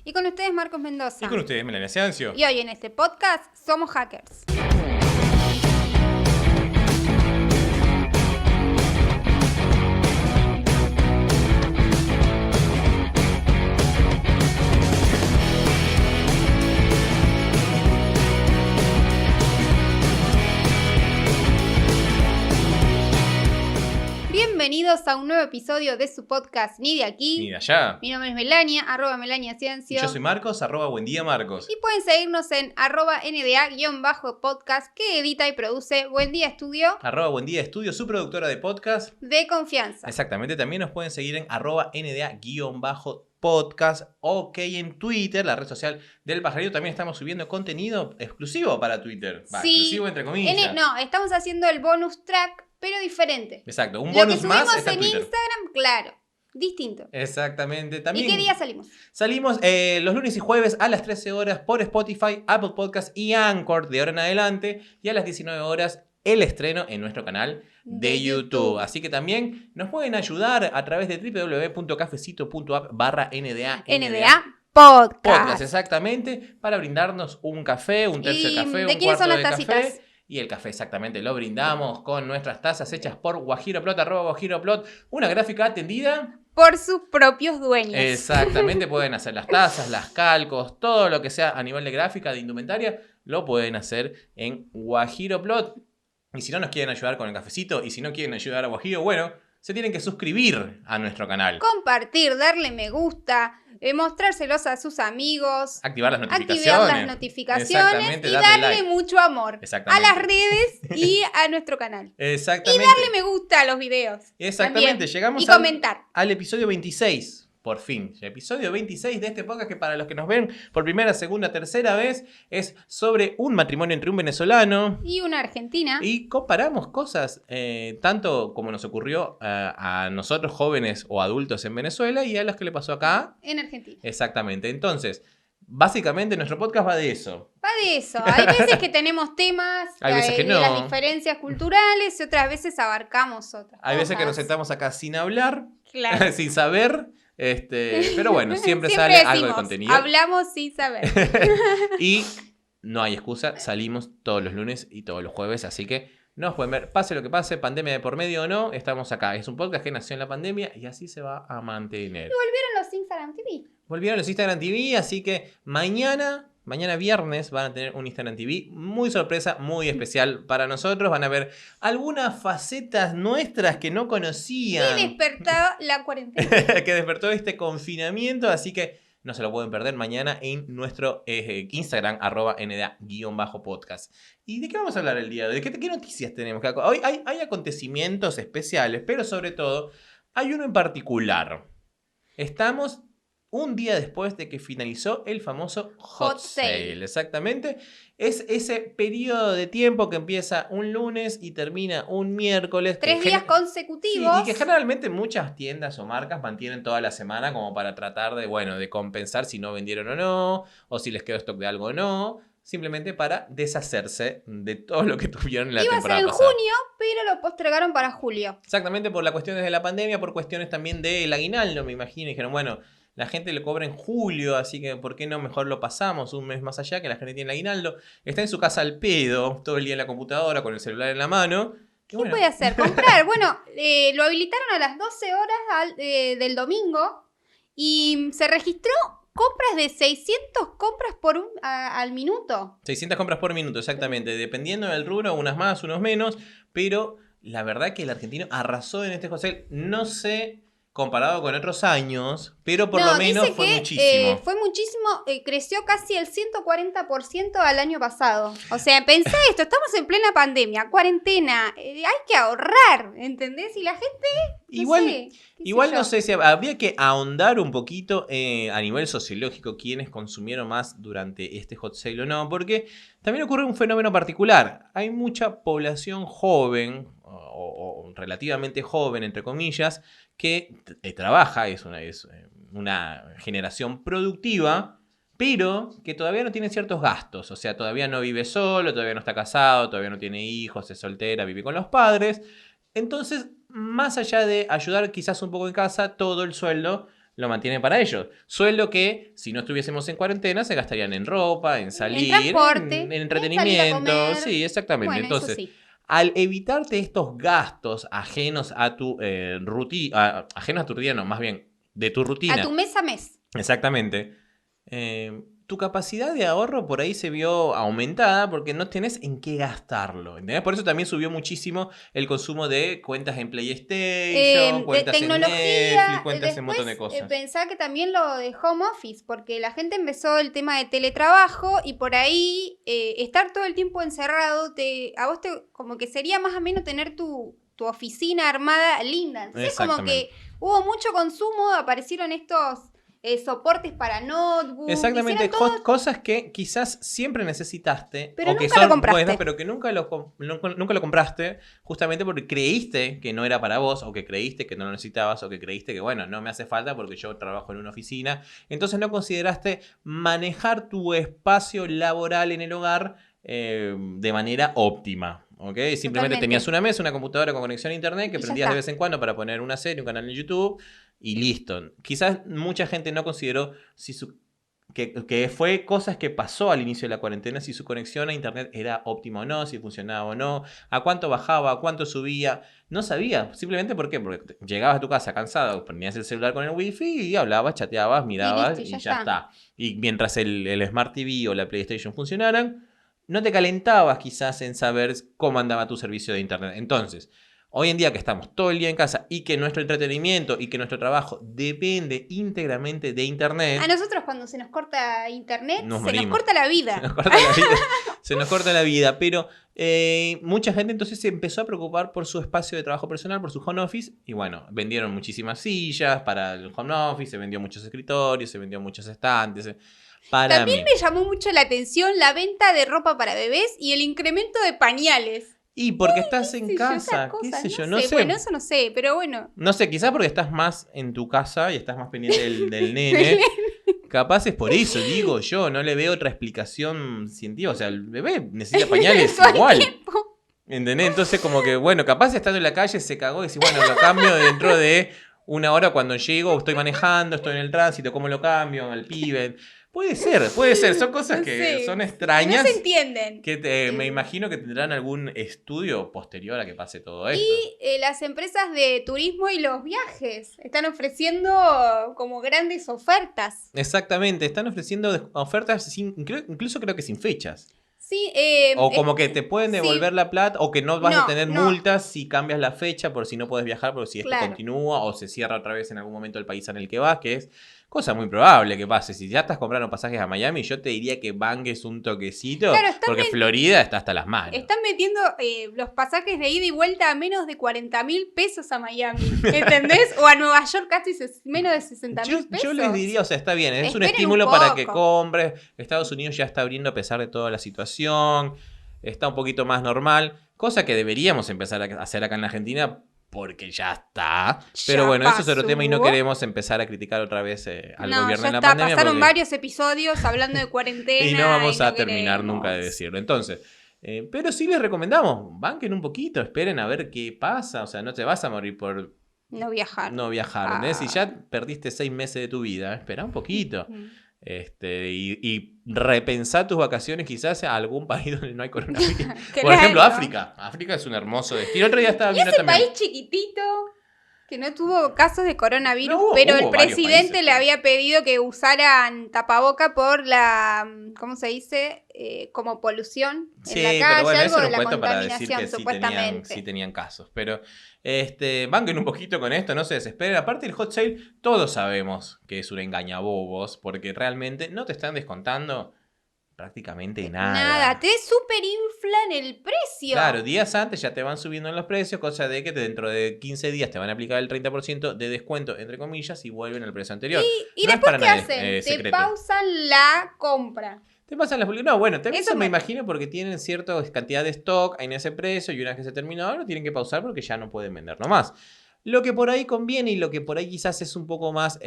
Y con ustedes Marcos Mendoza. Y con ustedes Melania Ciancio. Y hoy en este podcast somos hackers. Bienvenidos a un nuevo episodio de su podcast Ni de aquí, Ni de allá. Mi nombre es Melania, @Melania Ciancio. Y yo soy Marcos, @Buen Día Marcos. Y pueden seguirnos en @NDA_podcast que edita y produce Buen Día Estudio @Buen Día Estudio, su productora de podcast. de confianza. Exactamente, también nos pueden seguir en @NDA_podcast. Ok, en Twitter, la red social del pajarito, también estamos subiendo contenido exclusivo para Twitter. Sí. Exclusivo entre comillas. No, estamos haciendo el bonus track, pero diferente. Exacto, un Lo bonus que subimos más está en en Twitter. Instagram, claro, distinto. Exactamente. También ¿Y qué día salimos? salimos los lunes y jueves a las 13 horas por Spotify, Apple Podcast y Anchor de ahora en adelante. Y a las 19 horas el estreno en nuestro canal de YouTube. Así que también nos pueden ayudar a través de www.cafecito.app/NDA. NDA Podcast. Podcast, exactamente, para brindarnos un café, un tercio de ¿Y café, de un quiénes son cuarto las de café. tacitas? Y el café exactamente lo brindamos con nuestras tazas hechas por Guajiroplot, @Guajiroplot, una gráfica atendida. Por sus propios dueños. Exactamente, pueden hacer las tazas, las calcos, todo lo que sea a nivel de gráfica, de indumentaria, lo pueden hacer en Guajiroplot. Y si no nos quieren ayudar con el cafecito, y si no quieren ayudar a Guajiro, bueno, se tienen que suscribir a nuestro canal. Compartir, darle me gusta, mostrárselos a sus amigos. Activar las notificaciones. Exactamente, y darle darle like. mucho amor a Exactamente. las redes y a nuestro canal. Exactamente. Y darle me gusta a los videos. Exactamente, también. llegamos Y comentar. al episodio 26. Por fin, el episodio 26 de este podcast, que para los que nos ven por primera, segunda, tercera vez, es sobre un matrimonio entre un venezolano Y una argentina. y comparamos cosas, tanto como nos ocurrió a nosotros jóvenes o adultos en Venezuela y a los que le pasó acá. En Argentina. Exactamente, entonces, básicamente nuestro podcast va de eso. Va de eso. Hay veces que tenemos temas Hay veces que de no. las diferencias culturales y otras veces abarcamos otras Hay veces que nos cosas. sentamos acá sin hablar, Claro. sin saber, pero bueno, siempre sale decimos, algo de contenido. Hablamos sin saber. Y no hay excusa, salimos todos los lunes y todos los jueves, así que nos pueden ver, pase lo que pase, pandemia de por medio o no, estamos acá. Es un podcast que nació en la pandemia y así se va a mantener. Volvieron los Instagram TV. Volvieron los Instagram TV, así que mañana viernes van a tener un Instagram TV muy sorpresa, muy especial para nosotros. Van a ver algunas facetas nuestras que no conocían. Y despertaba la cuarentena. Que despertó este confinamiento, así que no se lo pueden perder mañana en nuestro Instagram, @NDA_podcast. ¿Y de qué vamos a hablar el día de hoy? ¿Qué noticias tenemos? Hoy hay acontecimientos especiales, pero sobre todo hay uno en particular. Estamos un día después de que finalizó el famoso Hot Sale. Exactamente. Es ese periodo de tiempo que empieza un lunes y termina un miércoles. 3 días consecutivos. Sí, y que generalmente muchas tiendas o marcas mantienen toda la semana como para tratar de compensar si no vendieron o no, o si les quedó stock de algo o no. Simplemente para deshacerse de todo lo que tuvieron en la Iba a ser temporada en pasada. junio, pero lo postergaron para julio. Exactamente, por las cuestiones de la pandemia, por cuestiones también del aguinaldo, me imagino. Y dijeron, bueno, la gente le cobra en julio, así que ¿por qué no mejor lo pasamos un mes más allá? Que la gente tiene el aguinaldo. Está en su casa al pedo, todo el día en la computadora, con el celular en la mano. ¿Qué puede hacer? Comprar. Bueno, lo habilitaron a las 12 horas del domingo y se registró compras de 600 compras al minuto. 600 compras por minuto, exactamente. Dependiendo del rubro, unas más, unos menos. Pero la verdad que el argentino arrasó en este José. No sé comparado con otros años, pero por lo menos fue muchísimo. Fue muchísimo, creció casi el 140% al año pasado. O sea, pensá esto, estamos en plena pandemia, cuarentena, hay que ahorrar, ¿entendés? Y la gente, no sé si habría que ahondar un poquito a nivel sociológico quiénes consumieron más durante este hot sale o no, porque también ocurre un fenómeno particular. Hay mucha población joven, o relativamente joven, entre comillas, que trabaja, es una generación productiva, pero que todavía no tiene ciertos gastos. O sea, todavía no vive solo, todavía no está casado, todavía no tiene hijos, es soltera, vive con los padres. Entonces, más allá de ayudar quizás un poco en casa, todo el sueldo lo mantienen para ellos. Sueldo que, si no estuviésemos en cuarentena, se gastarían en ropa, en salir, en transporte, en entretenimiento. Sí, exactamente. Bueno, Entonces, sí. al evitarte estos gastos ajenos a tu rutina, ajenos a tu rutina, no, más bien de tu rutina. A tu mes a mes. Exactamente. Tu capacidad de ahorro por ahí se vio aumentada porque no tenés en qué gastarlo. ¿Entendés? Por eso también subió muchísimo el consumo de cuentas en PlayStation, cuentas de tecnología, en Netflix, cuentas en un montón de después, cosas. Pensá que también lo de home office, porque la gente empezó el tema de teletrabajo y por ahí estar todo el tiempo encerrado, a vos como que sería más o menos tener tu oficina armada linda. Entonces como que hubo mucho consumo, aparecieron estos soportes para notebook. Exactamente, cosas que quizás siempre necesitaste, pero o que nunca son lo compraste. buenas, pero que nunca lo compraste, justamente porque creíste que no era para vos, o que creíste que no lo necesitabas, o que creíste que, bueno, no me hace falta porque yo trabajo en una oficina. Entonces no consideraste manejar tu espacio laboral en el hogar de manera óptima. ¿Okay? Simplemente tenías una mesa, una computadora con conexión a internet que prendías de vez en cuando para poner una serie, un canal en YouTube y listo. Quizás mucha gente no consideró que fue cosas que pasó al inicio de la cuarentena, si su conexión a internet era óptima o no, si funcionaba o no, a cuánto bajaba, a cuánto subía. No sabía, simplemente ¿por qué? Porque llegabas a tu casa cansado, prendías el celular con el wifi y hablabas, chateabas, mirabas y ya está. Y mientras el Smart TV o la PlayStation funcionaran, no te calentabas quizás en saber cómo andaba tu servicio de internet. Entonces, hoy en día que estamos todo el día en casa y que nuestro entretenimiento y que nuestro trabajo depende íntegramente de internet. A nosotros cuando se nos corta internet, nos corta la vida. Se nos corta la vida. Pero mucha gente entonces se empezó a preocupar por su espacio de trabajo personal, por su home office. Y bueno, vendieron muchísimas sillas para el home office, se vendió muchos escritorios, se vendió muchos estantes. También me llamó mucho la atención la venta de ropa para bebés y el incremento de pañales. Y porque estás en casa, qué sé yo, no sé. Bueno, eso no sé, pero bueno. No sé, quizás porque estás más en tu casa y estás más pendiente del nene. Capaz es por eso, digo yo, no le veo otra explicación científica. O sea, el bebé necesita pañales igual. ¿Entendés? Entonces como que, bueno, capaz estando en la calle se cagó y dice, bueno, lo cambio dentro de una hora cuando llego, estoy manejando, estoy en el tránsito, ¿cómo lo cambio al pibe? Puede ser, son cosas que son extrañas. No se entienden. Que me imagino que tendrán algún estudio posterior a que pase todo esto. Y las empresas de turismo y los viajes están ofreciendo como grandes ofertas. Exactamente, están ofreciendo ofertas incluso creo que sin fechas. Sí, o como que te pueden devolver la plata, o que no vas a tener multas si cambias la fecha por si no puedes viajar, por si esto continúa o se cierra otra vez en algún momento el país en el que vas, que es cosa muy probable que pase. Si ya estás comprando pasajes a Miami, yo te diría que banques un toquecito, porque Florida está hasta las manos. Están metiendo los pasajes de ida y vuelta a menos de 40.000 pesos a Miami, ¿entendés? O a Nueva York casi menos de 60.000 pesos. Yo les diría, o sea, está bien, es un estímulo para que compres. Estados Unidos ya está abriendo a pesar de toda la situación, está un poquito más normal, cosa que deberíamos empezar a hacer acá en la Argentina, porque ya está. Pero bueno, eso es otro tema y no queremos empezar a criticar otra vez al gobierno en la pandemia. Pasaron varios episodios hablando de cuarentena. Y no vamos a terminar nunca de decirlo. Entonces, pero sí les recomendamos, banquen un poquito, esperen a ver qué pasa. O sea, no te vas a morir por no viajar. ¿Entendés? Si ya perdiste 6 meses de tu vida, espera un poquito. Y repensar tus vacaciones quizás a algún país donde no hay coronavirus. Por ejemplo, África. África es un hermoso destino. El otro día estaba viendo también. País chiquitito que no tuvo casos de coronavirus, pero el presidente le había pedido que usaran tapaboca por la, ¿cómo se dice? Como polución en la calle, bueno, algo de la contaminación, para decir que supuestamente. Sí tenían casos, pero banquen un poquito con esto, no se desesperen. Aparte del hot sale, todos sabemos que es un engañabobos, porque realmente no te están descontando prácticamente nada. Te superinflan el precio. Claro, días antes ya te van subiendo los precios, cosa de que dentro de 15 días te van a aplicar el 30% de descuento, entre comillas, y vuelven al precio anterior. ¿Y después qué hacen? Te pausan la compra. Te pasan las publicidades. No, bueno, eso me imagino porque tienen cierta cantidad de stock en ese precio y una vez que se terminó, lo tienen que pausar porque ya no pueden vender nomás. Lo que por ahí conviene y lo que por ahí quizás es un poco más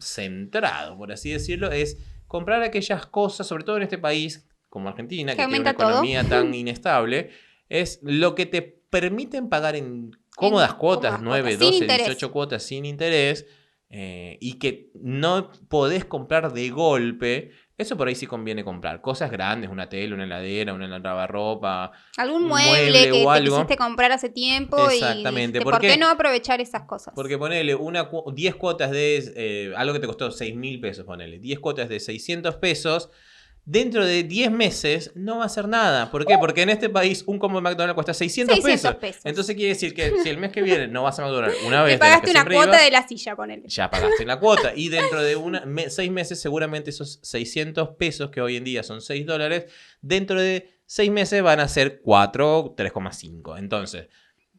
centrado, por así decirlo, es comprar aquellas cosas, sobre todo en este país como Argentina, que tiene una economía tan inestable, es lo que te permiten pagar en cómodas cuotas, 9, 12, 18 cuotas sin interés, y que no podés comprar de golpe, eso por ahí sí conviene comprar. Cosas grandes, una tele, una heladera, una lavarropa, algún un mueble que o te algo. quisiste comprar hace tiempo Exactamente. y dijiste, ¿por qué no aprovechar esas cosas? Porque ponele 10 cuotas de algo que te costó 6.000 pesos, ponele. 10 cuotas de 600 pesos. Dentro de 10 meses no va a hacer nada. ¿Por qué? Porque en este país un combo de McDonald's cuesta 600 pesos. Entonces quiere decir que si el mes que viene no vas a McDonald's una vez... Te pagaste una cuota de la silla, ponele. Ya pagaste la cuota. Y dentro de 6 meses seguramente esos 600 pesos, que hoy en día son $6, dentro de 6 meses van a ser 4, 3,5. Entonces,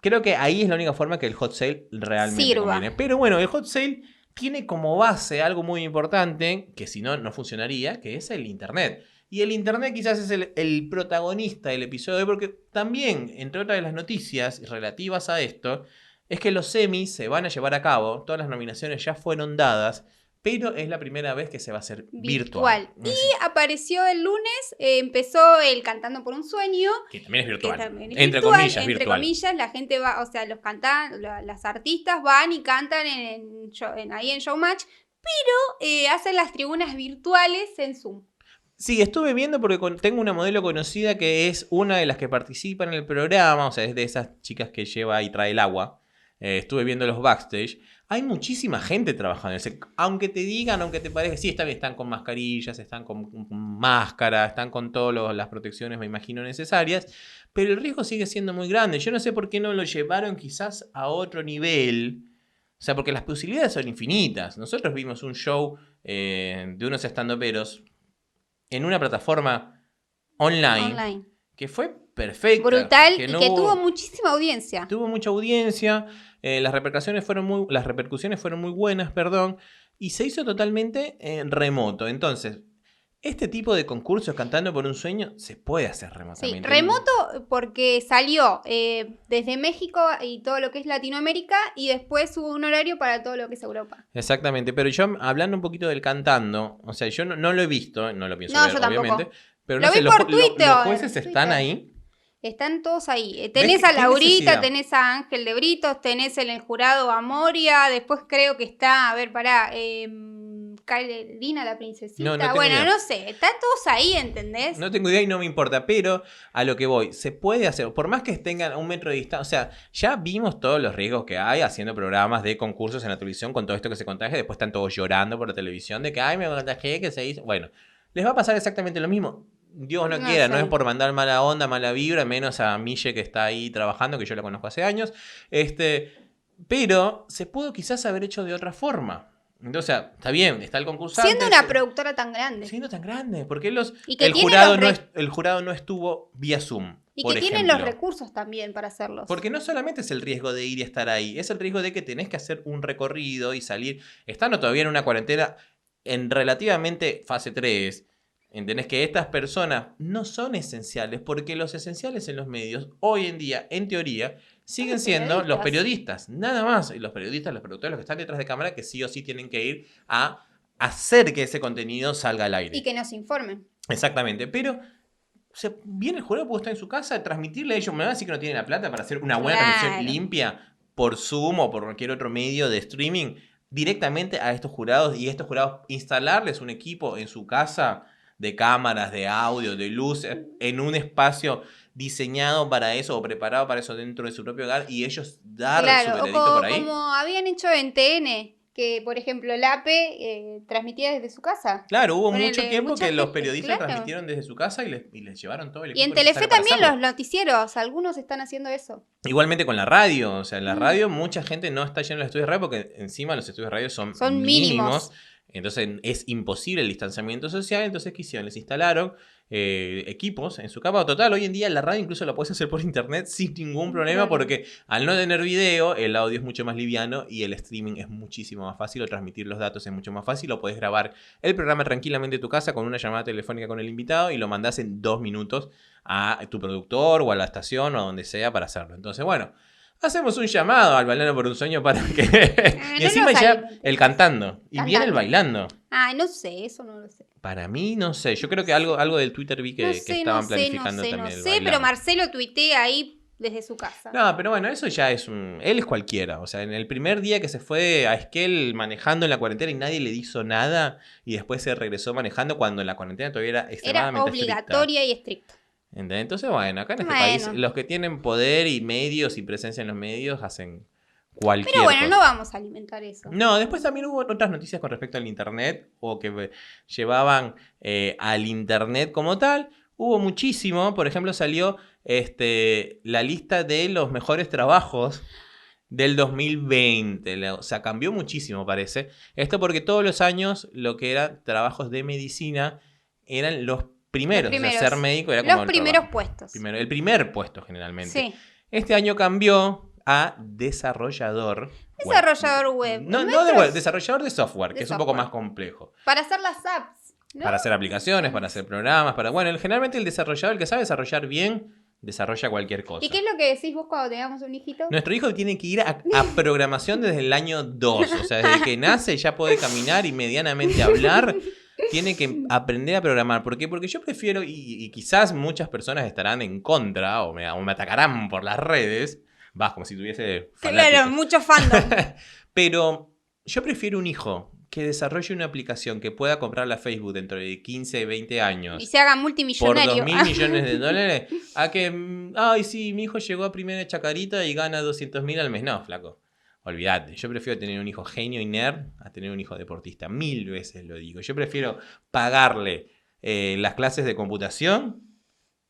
creo que ahí es la única forma que el hot sale realmente conviene. Pero bueno, el hot sale tiene como base algo muy importante, que si no, no funcionaría, que es el internet. Y el internet quizás es el protagonista del episodio, porque también, entre otras de las noticias relativas a esto, es que los semis se van a llevar a cabo, todas las nominaciones ya fueron dadas, pero es la primera vez que se va a hacer virtual. Y apareció el lunes, empezó el Cantando por un Sueño. Que también es virtual. Entre comillas, la gente va, o sea, las artistas van y cantan ahí en Showmatch, pero hacen las tribunas virtuales en Zoom. Sí, estuve viendo porque tengo una modelo conocida que es una de las que participa en el programa, o sea, es de esas chicas que lleva y trae el agua. Estuve viendo los backstage. Hay muchísima gente trabajando. Aunque te digan, aunque te parezca, sí, están con mascarillas, están con máscara, están con todas las protecciones, me imagino, necesarias. Pero el riesgo sigue siendo muy grande. Yo no sé por qué no lo llevaron quizás a otro nivel. O sea, porque las posibilidades son infinitas. Nosotros vimos un show de unos estandoperos en una plataforma online. Que fue perfecta. Brutal y que tuvo muchísima audiencia. Tuvo mucha audiencia. Las repercusiones fueron muy buenas, y se hizo totalmente remoto. Entonces, este tipo de concursos, Cantando por un Sueño, se puede hacer remotamente. Sí, remoto porque salió desde México y todo lo que es Latinoamérica, y después hubo un horario para todo lo que es Europa. Exactamente, pero yo hablando un poquito del Cantando, o sea, yo no lo he visto, no lo pienso ver, yo tampoco. obviamente. Pero lo vi por Twitter. ¿Los jueces están ahí? Están todos ahí. Tenés a Laurita, tenés a Ángel de Britos, tenés en el jurado a Moria, después creo que está, Lina la princesita. No sé, están todos ahí, ¿entendés? No tengo idea y no me importa, pero a lo que voy, se puede hacer, por más que tengan un metro de distancia, o sea, ya vimos todos los riesgos que hay haciendo programas de concursos en la televisión con todo esto que se contagia, después están todos llorando por la televisión de que, me contagié, que se hizo. Bueno, les va a pasar exactamente lo mismo. Dios no quiera, no es por mandar mala onda, mala vibra, menos a Mille que está ahí trabajando, que yo la conozco hace años. Pero se pudo quizás haber hecho de otra forma. O sea, está bien, está el concursante. Siendo una productora tan grande. Siendo tan grande, porque el jurado no estuvo vía Zoom. Y que tienen los recursos también para hacerlos. Porque no solamente es el riesgo de ir y estar ahí, es el riesgo de que tenés que hacer un recorrido y salir, estando todavía en una cuarentena en relativamente fase 3. ¿Entendés? Que estas personas no son esenciales, porque los esenciales en los medios, hoy en día, en teoría, siguen siendo los periodistas, nada más. Y los periodistas, los productores, los que están detrás de cámara, que sí o sí tienen que ir a hacer que ese contenido salga al aire. Y que nos informen. Exactamente, pero viene el jurado, puede estar en su casa, a transmitirle a ellos, me van a decir que no tienen la plata para hacer una buena transmisión limpia por Zoom o por cualquier otro medio de streaming, directamente a estos jurados, y estos jurados instalarles un equipo en su casa de cámaras, de audio, de luz, en un espacio diseñado para eso o preparado para eso dentro de su propio hogar, y ellos dar su veredicto por ahí. Como habían hecho en TN, que por ejemplo el APE transmitía desde su casa. Claro, hubo mucho tiempo que los periodistas transmitieron desde su casa y les llevaron todo el equipo. Y en Telefe también los noticieros, algunos están haciendo eso. Igualmente con la radio, o sea, en la radio mucha gente no está yendo a los estudios de radio porque encima los estudios de radio son mínimos. Entonces es imposible el distanciamiento social. Entonces, ¿qué hicieron? Les instalaron equipos en su capa. Total, hoy en día la radio incluso la puedes hacer por internet sin ningún problema, porque al no tener video, el audio es mucho más liviano y el streaming es muchísimo más fácil, o transmitir los datos es mucho más fácil, o puedes grabar el programa tranquilamente en tu casa con una llamada telefónica con el invitado y lo mandás en 2 minutos a tu productor o a la estación o a donde sea para hacerlo. Entonces, bueno, hacemos un llamado al Bailando por un Sueño para que... y encima ya el cantando. Y viene el bailando. No sé, eso no lo sé. Para mí, no sé. Yo creo que algo del Twitter vi que estaban planificando también el bailando. Pero Marcelo tuitea ahí desde su casa. No, pero bueno, eso ya es él es cualquiera. O sea, en el primer día que se fue a Esquel manejando en la cuarentena y nadie le hizo nada, y después se regresó manejando cuando la cuarentena todavía era extremadamente obligatoria y estricta. ¿Entendés? Entonces, bueno, acá en este país los que tienen poder y medios y presencia en los medios hacen cualquier Pero bueno, cosa. no vamos a alimentar eso. No, después también hubo otras noticias con respecto al internet o que llevaban al internet como tal. Hubo muchísimo, por ejemplo salió la lista de los mejores trabajos del 2020. O sea, cambió muchísimo parece. Esto porque todos los años lo que eran trabajos de medicina eran los primeros. O sea, ser médico era como los primeros puestos. El primer puesto generalmente. Sí. Este año cambió a desarrollador web. Desarrollador de software, que es un poco más complejo. Para hacer las apps. ¿No? Para hacer aplicaciones, para hacer programas, generalmente el desarrollador, el que sabe desarrollar bien, desarrolla cualquier cosa. ¿Y qué es lo que decís vos cuando tengamos un hijito? Nuestro hijo tiene que ir a programación desde el año 2. O sea, desde que nace ya puede caminar y medianamente hablar. Tiene que aprender a programar. ¿Por qué? Porque yo prefiero, y quizás muchas personas estarán en contra o me atacarán por las redes. Vas, como si tuviese fanáticos. Claro, mucho fandom. Pero yo prefiero un hijo que desarrolle una aplicación que pueda comprarla a Facebook dentro de 15, 20 años. Y se haga multimillonario. Por $2.000 millones de dólares. A que, ay, sí, mi hijo llegó a primera chacarita y gana 200.000 al mes. No, flaco. Olvídate. Yo prefiero tener un hijo genio y nerd a tener un hijo deportista. 1000 veces lo digo. Yo prefiero pagarle las clases de computación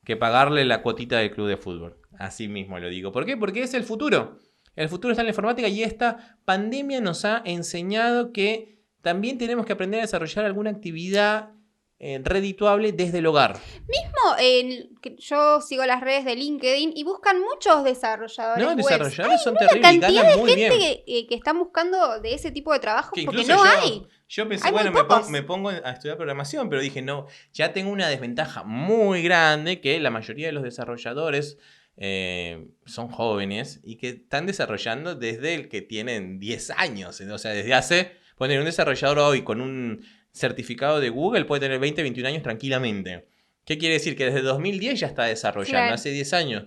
que pagarle la cuotita del club de fútbol. Así mismo lo digo. ¿Por qué? Porque es el futuro. El futuro está en la informática y esta pandemia nos ha enseñado que también tenemos que aprender a desarrollar alguna actividad redituable desde el hogar. Mismo, yo sigo las redes de LinkedIn y buscan muchos desarrolladores. No, desarrolladores son terribles y ganan muy bien. Hay gente que están buscando de ese tipo de trabajo porque no hay. Yo pensé, hay bueno, me pongo a estudiar programación, pero dije, no, ya tengo una desventaja muy grande que la mayoría de los desarrolladores son jóvenes y que están desarrollando desde el que tienen 10 años. O sea, desde hace... Poner un desarrollador hoy con un certificado de Google puede tener 20, 21 años tranquilamente. ¿Qué quiere decir? Que desde 2010 ya está desarrollando, claro. Hace 10 años.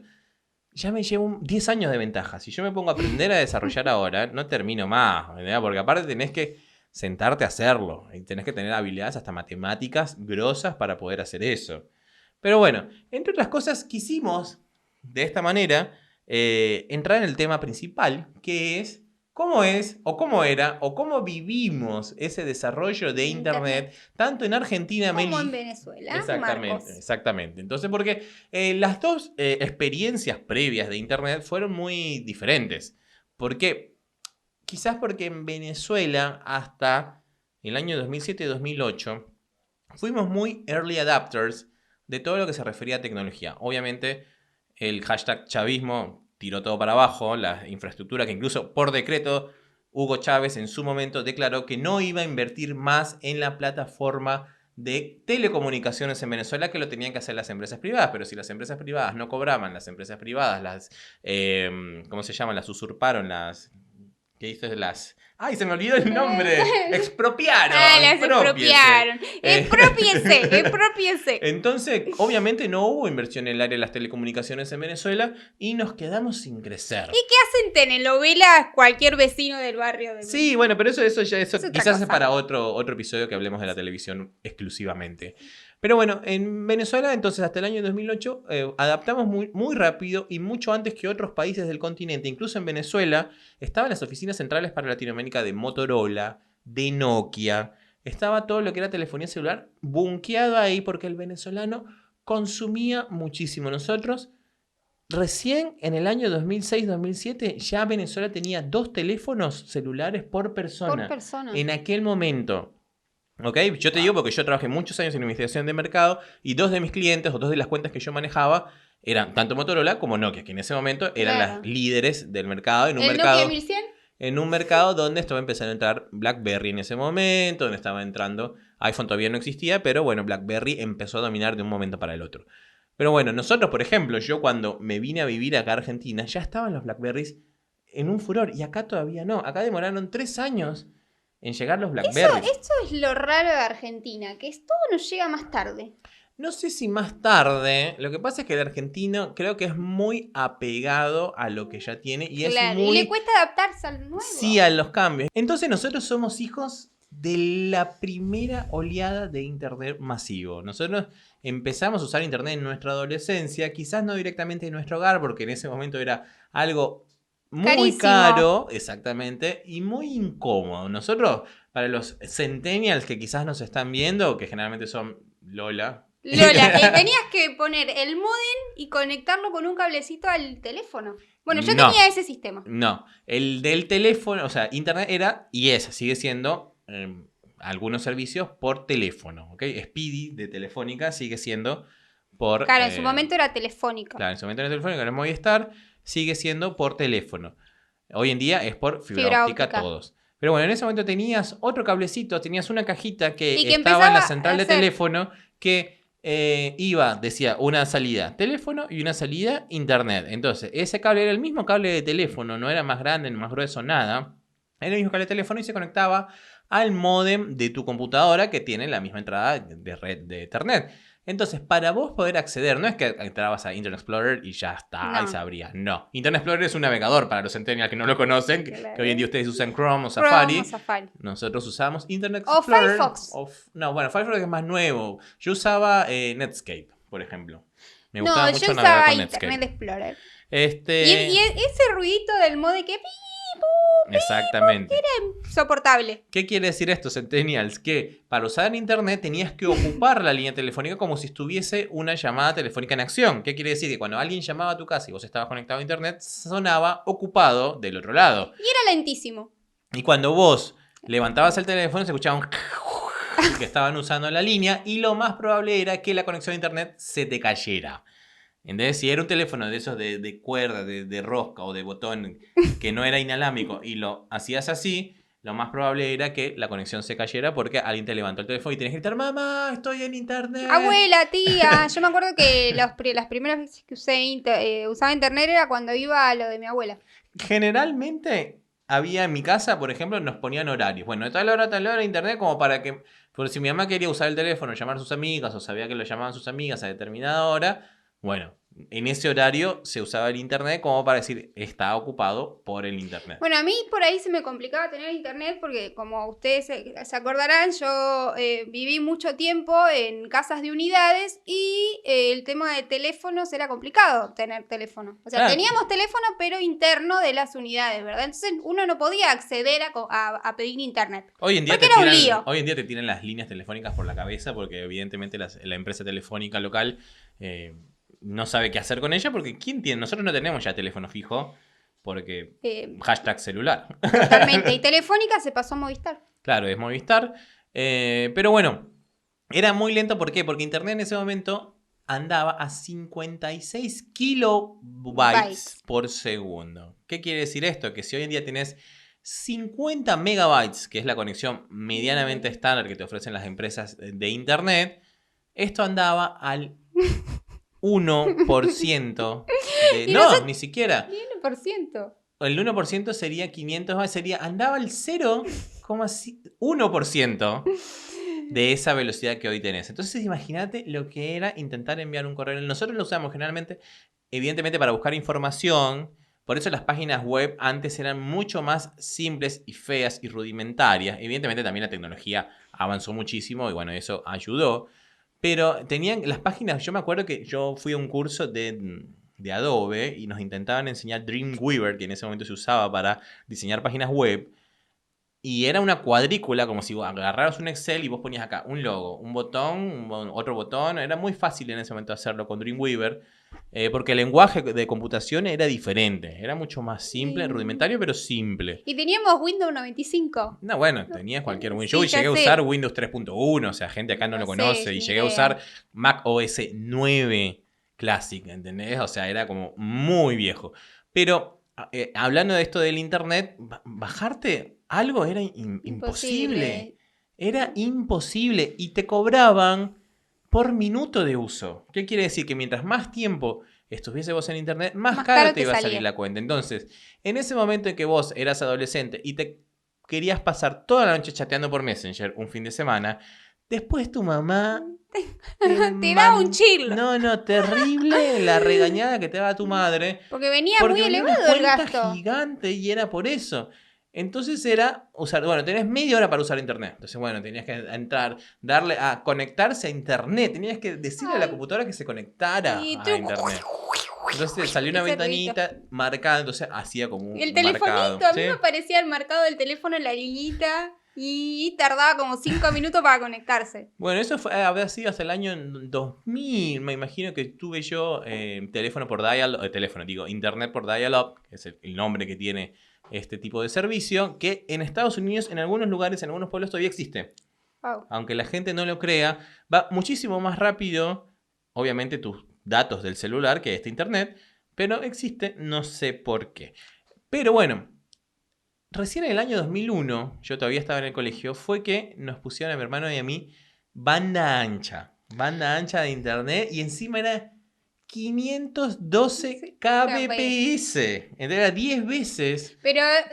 Ya me llevo 10 años de ventaja. Si yo me pongo a aprender a desarrollar ahora, no termino más. ¿Verdad? Porque aparte tenés que sentarte a hacerlo. Y tenés que tener habilidades hasta matemáticas grosas para poder hacer eso. Pero bueno, entre otras cosas, quisimos de esta manera entrar en el tema principal, que es... ¿Cómo es, o cómo era, o cómo vivimos ese desarrollo de Internet, tanto en Argentina, como en Venezuela? Exactamente. Entonces, porque las dos experiencias previas de Internet fueron muy diferentes. ¿Por qué? Quizás porque en Venezuela, hasta el año 2007-2008, fuimos muy early adapters de todo lo que se refería a tecnología. Obviamente, el hashtag chavismo tiró todo para abajo, la infraestructura que incluso por decreto Hugo Chávez en su momento declaró que no iba a invertir más en la plataforma de telecomunicaciones en Venezuela, que lo tenían que hacer las empresas privadas. Pero si las empresas privadas no cobraban, las empresas privadas las, ¿cómo se llaman? Las usurparon, las... ¿Qué dices? Las... ¡Ay, se me olvidó el nombre! ¡Expropiaron! Las expropiaron. Expropiense. Entonces, obviamente no hubo inversión en el área de las telecomunicaciones en Venezuela y nos quedamos sin crecer. ¿Y qué hacen telenovelas cualquier vecino del barrio? Sí, bueno, pero eso quizás es para otro episodio que hablemos de la televisión exclusivamente. Pero bueno, en Venezuela, entonces, hasta el año 2008, adaptamos muy rápido y mucho antes que otros países del continente. Incluso en Venezuela estaban las oficinas centrales para Latinoamérica de Motorola, de Nokia. Estaba todo lo que era telefonía celular bunkeado ahí porque el venezolano consumía muchísimo. Nosotros, recién en el año 2006-2007, ya Venezuela tenía 2 teléfonos celulares por persona. En aquel momento. ¿Ok? Yo te digo porque yo trabajé muchos años en investigación de mercado y 2 de mis clientes o 2 de las cuentas que yo manejaba eran tanto Motorola como Nokia, que en ese momento eran las líderes del mercado. En un mercado, Nokia 1100? En un mercado donde estaba empezando a entrar BlackBerry en ese momento, donde estaba entrando iPhone todavía no existía, pero bueno, BlackBerry empezó a dominar de un momento para el otro. Pero bueno, nosotros, por ejemplo, yo cuando me vine a vivir acá a Argentina, ya estaban los BlackBerrys en un furor y acá todavía no. Acá demoraron 3 años en llegar los BlackBerry. Eso es lo raro de Argentina, que todo nos llega más tarde. No sé si más tarde, lo que pasa es que el argentino creo que es muy apegado a lo que ya tiene y es Claro, y muy... le cuesta adaptarse al nuevo. Sí, a los cambios. Entonces nosotros somos hijos de la primera oleada de internet masivo. Nosotros empezamos a usar internet en nuestra adolescencia, quizás no directamente en nuestro hogar, porque en ese momento era algo muy Carísimo. caro, exactamente, y muy incómodo. Nosotros, para los centennials que quizás nos están viendo, que generalmente son Lola, tenías que poner el módem y conectarlo con un cablecito al teléfono. Bueno, yo tenía ese sistema. No, el del teléfono, o sea, internet era y sigue siendo algunos servicios por teléfono, ¿ok? Speedy de Telefónica sigue siendo por... Claro, en su momento era Telefónica. Claro, en su momento era Telefónica, era Movistar, sigue siendo por teléfono. Hoy en día es por fibra óptica todos. Pero bueno, en ese momento tenías otro cablecito, tenías una cajita que estaba en la central de teléfono que... decía una salida teléfono y una salida internet. Entonces, ese cable era el mismo cable de teléfono, no era más grande, más grueso, nada. Era el mismo cable de teléfono y se conectaba al módem de tu computadora que tiene la misma entrada de red de Ethernet. Entonces, para vos poder acceder, no es que entrabas a Internet Explorer y ya está, ahí se abría. No. Internet Explorer es un navegador para los centennials que no lo conocen, que hoy en día ustedes usan Chrome o Safari. Nosotros usamos Internet Explorer. O Firefox. Firefox es más nuevo. Yo usaba Netscape, por ejemplo. Me gustaba mucho yo navegar usaba con Netscape. Internet Explorer. Y ese ruidito del modem que... Exactamente. Era insoportable. ¿Qué quiere decir esto, centennials? Que para usar internet tenías que ocupar la línea telefónica como si estuviese una llamada telefónica en acción. ¿Qué quiere decir? Que cuando alguien llamaba a tu casa y vos estabas conectado a internet, sonaba ocupado del otro lado. Y era lentísimo. Y cuando vos levantabas el teléfono se escuchaba un... que estaban usando la línea y lo más probable era que la conexión a internet se te cayera. Entonces, si era un teléfono de esos de cuerda, de rosca o de botón que no era inalámbrico y lo hacías así, lo más probable era que la conexión se cayera porque alguien te levantó el teléfono y tenías que gritar, mamá, estoy en internet. Abuela, tía. Yo me acuerdo que las primeras veces que usaba internet era cuando iba a lo de mi abuela. Generalmente había en mi casa, por ejemplo, nos ponían horarios. Bueno, de tal hora a tal hora internet como para que, por si mi mamá quería usar el teléfono, llamar a sus amigas o sabía que lo llamaban sus amigas a determinada hora, bueno, en ese horario se usaba el internet como para decir, está ocupado por el internet. Bueno, a mí por ahí se me complicaba tener internet porque, como ustedes se acordarán, yo viví mucho tiempo en casas de unidades y el tema de teléfonos era complicado tener teléfono. O sea, teníamos teléfono pero interno de las unidades, ¿verdad? Entonces uno no podía acceder a pedir internet. Hoy en día porque era un lío. Hoy en día te tiran las líneas telefónicas por la cabeza porque evidentemente la empresa telefónica local... no sabe qué hacer con ella porque ¿quién tiene? Nosotros no tenemos ya teléfono fijo porque hashtag celular. Totalmente. Y Telefónica se pasó a Movistar. Claro, es Movistar. Pero bueno, era muy lento. ¿Por qué? Porque internet en ese momento andaba a 56 kilobytes por segundo. ¿Qué quiere decir esto? Que si hoy en día tenés 50 megabytes, que es la conexión medianamente estándar que te ofrecen las empresas de internet, esto andaba al 1% no, ni siquiera. Ni 1%. El 1% sería 500 más, andaba al 0,1% de esa velocidad que hoy tenés. Entonces imagínate lo que era intentar enviar un correo. Nosotros lo usamos generalmente, evidentemente, para buscar información. Por eso las páginas web antes eran mucho más simples y feas y rudimentarias. Evidentemente también la tecnología avanzó muchísimo y bueno, eso ayudó. Pero tenían las páginas, yo me acuerdo que yo fui a un curso de Adobe y nos intentaban enseñar Dreamweaver, que en ese momento se usaba para diseñar páginas web. Y era una cuadrícula, como si vos agarraras un Excel y vos ponías acá un logo, un botón, otro botón. Era muy fácil en ese momento hacerlo con Dreamweaver, porque el lenguaje de computación era diferente. Era mucho más simple, rudimentario, pero simple. Y teníamos Windows 95. No, bueno, tenías cualquier Windows. Yo llegué a usar Windows 3.1, o sea, gente acá no lo conoce. Y llegué a usar Mac OS 9 Classic, ¿entendés? O sea, era como muy viejo. Pero hablando de esto del internet, bajarte algo era imposible. Era imposible. Y te cobraban por minuto de uso. ¿Qué quiere decir? Que mientras más tiempo estuviese vos en internet, más caro te iba a salir la cuenta. Entonces, en ese momento en que vos eras adolescente y te querías pasar toda la noche chateando por Messenger un fin de semana, Después tu mamá te da un chirlo. No, terrible la regañada que te daba tu madre. Porque venía muy elevado el gasto. Gigante y era por eso. Entonces era usar, bueno, tenés media hora para usar internet. Entonces, bueno, tenías que entrar, darle a conectarse a internet. Tenías que decirle a la computadora que se conectara a internet. Entonces salió una ventanita marcada, entonces hacía como un el telefonito, marcado. A mí me aparecía el marcado del teléfono en la liguita y tardaba como 5 minutos para conectarse. Bueno, eso había sido hasta el año 2000, me imagino que tuve yo teléfono por internet por dial-up, que es el nombre que tiene este tipo de servicio, que en Estados Unidos, en algunos lugares, en algunos pueblos todavía existe. Wow. Aunque la gente no lo crea, va muchísimo más rápido, obviamente, tus datos del celular que este internet, pero existe, no sé por qué. Pero bueno, recién en el año 2001, yo todavía estaba en el colegio, fue que nos pusieron a mi hermano y a mí banda ancha de internet, y encima era 512 kbps. Era 10 veces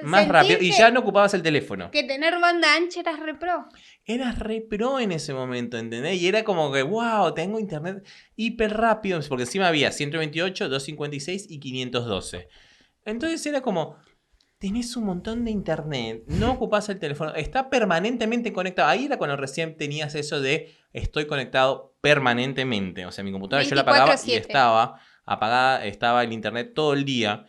más rápido y ya no ocupabas el teléfono. Que tener banda ancha eras re pro. Eras re pro en ese momento, ¿entendés? Y era como que, wow, tengo internet hiper rápido, porque encima había 128, 256 y 512. Entonces era como, tenés un montón de internet, no ocupás el teléfono, está permanentemente conectado. Ahí era cuando recién tenías eso de estoy conectado permanentemente. O sea, mi computadora 24/7. Yo la apagaba y estaba apagada, estaba el internet todo el día.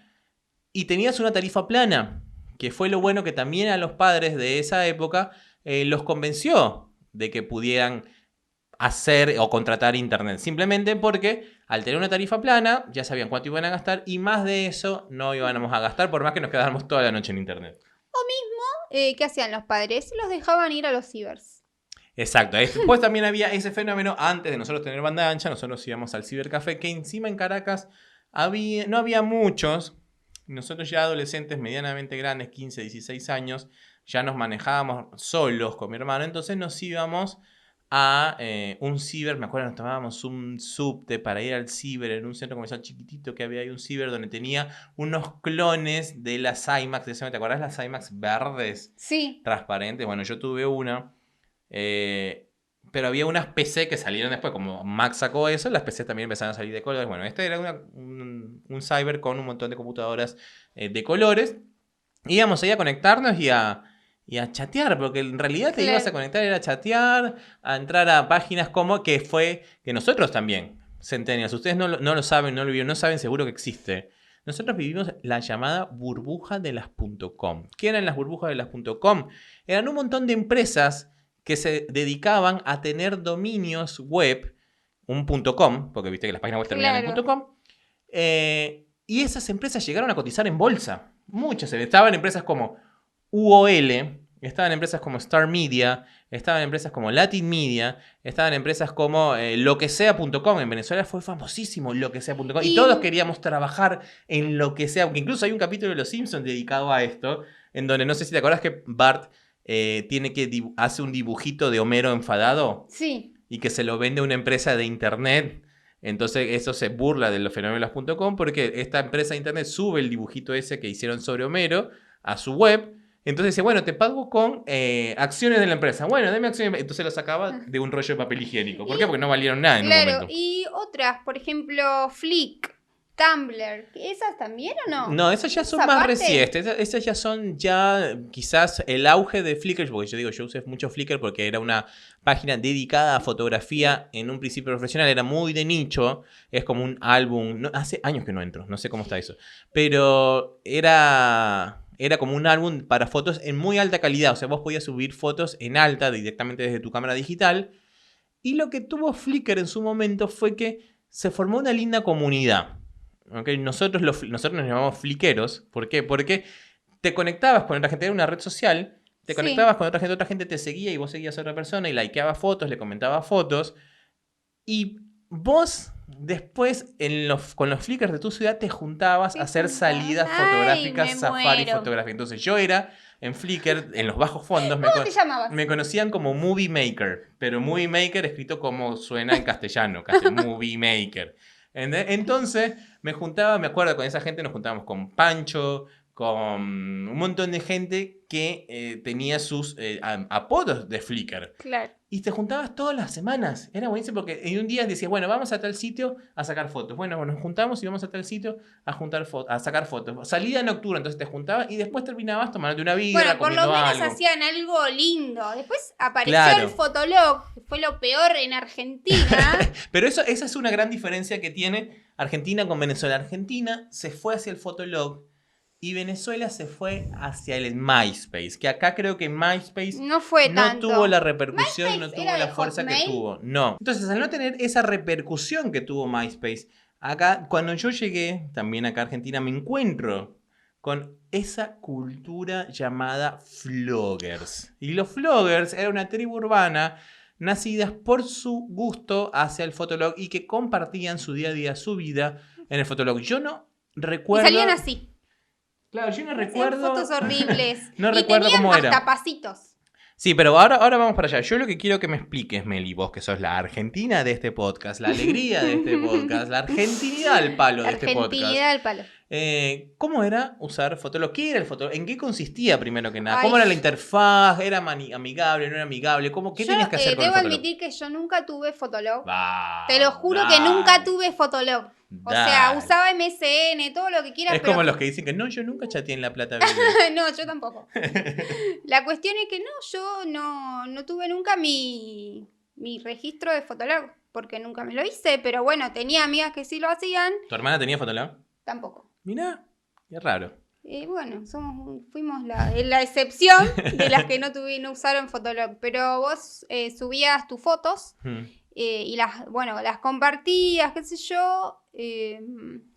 Y tenías una tarifa plana, que fue lo bueno que también a los padres de esa época los convenció de que pudieran hacer o contratar internet. Simplemente porque al tener una tarifa plana ya sabían cuánto iban a gastar y más de eso no íbamos a gastar por más que nos quedáramos toda la noche en internet. O mismo, ¿qué hacían los padres? Los dejaban ir a los cibers. Exacto. Después también había ese fenómeno, antes de nosotros tener banda ancha, nosotros íbamos al cibercafé, que encima en Caracas no había muchos. Nosotros ya adolescentes medianamente grandes, 15, 16 años, ya nos manejábamos solos con mi hermano, entonces nos íbamos a un ciber, me acuerdo, nos tomábamos un subte para ir al ciber en un centro comercial chiquitito que había ahí, un ciber donde tenía unos clones de las IMAX, ¿te acuerdas las IMAX verdes? Sí. Transparentes. Bueno, yo tuve una, pero había unas PC que salieron después, como Mac sacó eso, las PC también empezaron a salir de colores. Bueno, este era un cyber con un montón de computadoras de colores. Íbamos ahí a conectarnos y a chatear, porque en realidad te ibas a conectar, era a chatear, a entrar a páginas como que nosotros también, Centennials, ustedes no lo saben, no lo vieron, no saben seguro que existe. Nosotros vivimos la llamada burbuja de las .com. ¿Qué eran las burbujas de las .com? Eran un montón de empresas que se dedicaban a tener dominios web, un .com, porque viste que las páginas web terminan en .com, y esas empresas llegaron a cotizar en bolsa. Muchas. Estaban empresas como UOL, estaban empresas como Star Media, estaban empresas como Latin Media, estaban empresas como loquesea.com. En Venezuela fue famosísimo loquesea.com y todos queríamos trabajar en lo que sea. Incluso hay un capítulo de Los Simpsons dedicado a esto, en donde no sé si te acuerdas que Bart hace un dibujito de Homero enfadado. Sí. Y que se lo vende a una empresa de internet. Entonces eso se burla de los fenómenos.com porque esta empresa de internet sube el dibujito ese que hicieron sobre Homero a su web. Entonces dice, bueno, te pago con acciones de la empresa. Bueno, dame acciones. Entonces lo sacaba de un rollo de papel higiénico. ¿Por qué? Porque no valieron nada en un momento. Claro, y otras, por ejemplo, Flick, Tumblr. ¿Esas también o no? No, esas ya son más recientes. Esas ya son quizás el auge de Flickr. Porque yo usé mucho Flickr porque era una página dedicada a fotografía en un principio profesional. Era muy de nicho. Es como un álbum. Hace años que no entro. No sé cómo está eso. Pero era como un álbum para fotos en muy alta calidad. O sea, vos podías subir fotos en alta directamente desde tu cámara digital. Y lo que tuvo Flickr en su momento fue que se formó una linda comunidad. ¿Okay? Nosotros nos llamamos fliqueros. ¿Por qué? Porque te conectabas con otra gente. Era una red social. Te conectabas con otra gente te seguía y vos seguías a otra persona y likeabas fotos, le comentabas fotos. Y vos después con los flickers de tu ciudad te juntabas a hacer salidas fotográficas, safari fotográficas. Entonces yo era en Flickr, en los bajos fondos, ¿Cómo te llamabas? Me conocían como Movie Maker. Pero Movie Maker escrito como suena en castellano, casi Movie Maker. Entonces me acuerdo con esa gente, nos juntábamos con Pancho, con un montón de gente que tenía sus apodos de Flickr. Claro. Y te juntabas todas las semanas. Era buenísimo porque en un día decías, bueno, vamos a tal sitio a sacar fotos. Bueno, nos juntamos y vamos a tal sitio a sacar fotos. Salida nocturna, entonces te juntabas y después terminabas tomándote una birra, bueno, por lo comiendo menos algo. hacían algo lindo. Después apareció Claro. el Fotolog, que fue lo peor en Argentina. Pero esa es una gran diferencia que tiene Argentina con Venezuela. Argentina se fue hacia el Fotolog y Venezuela se fue hacia el MySpace. Que acá creo que MySpace No fue no tanto. tuvo la repercusión, no ¿MySpace tuvo era la de fuerza que Hotmail? tuvo. No. Entonces, al no tener esa repercusión que tuvo MySpace, acá, cuando yo llegué también acá a Argentina, me encuentro con esa cultura llamada floggers. Y los floggers era una tribu urbana nacidas por su gusto hacia el Fotolog y que compartían su día a día, su vida en el Fotolog. Yo no recuerdo... Y salían así. Claro, yo no Hacían recuerdo... fotos horribles. No y recuerdo tenían cómo era. hasta pasitos. Sí, pero ahora vamos para allá. Yo lo que quiero que me expliques, Meli, vos que sos la argentina de este podcast, la alegría de este podcast, la argentinidad al palo de este podcast. Argentinidad al palo. ¿Cómo era usar Fotolog? ¿Qué era el Fotolog? ¿En qué consistía primero que nada? Ay. ¿Cómo era la interfaz? ¿Era amigable? ¿No era amigable? ¿Qué tenías que hacer con el debo Fotolog? admitir que yo nunca tuve Fotolog. Va, Te lo juro que nunca tuve Fotolog. O sea, usaba MSN, todo lo que quieras. Es pero... como los que dicen que no, yo nunca chateé en La Plata. No, yo tampoco. La cuestión es que no, yo no tuve nunca mi registro de Fotolog, porque nunca me lo hice, pero bueno, tenía amigas que sí lo hacían. ¿Tu hermana tenía Fotolog? Tampoco. Mirá, qué raro. Bueno, fuimos la excepción de las que no usaron Fotolog, pero vos subías tus fotos y las compartías, qué sé yo.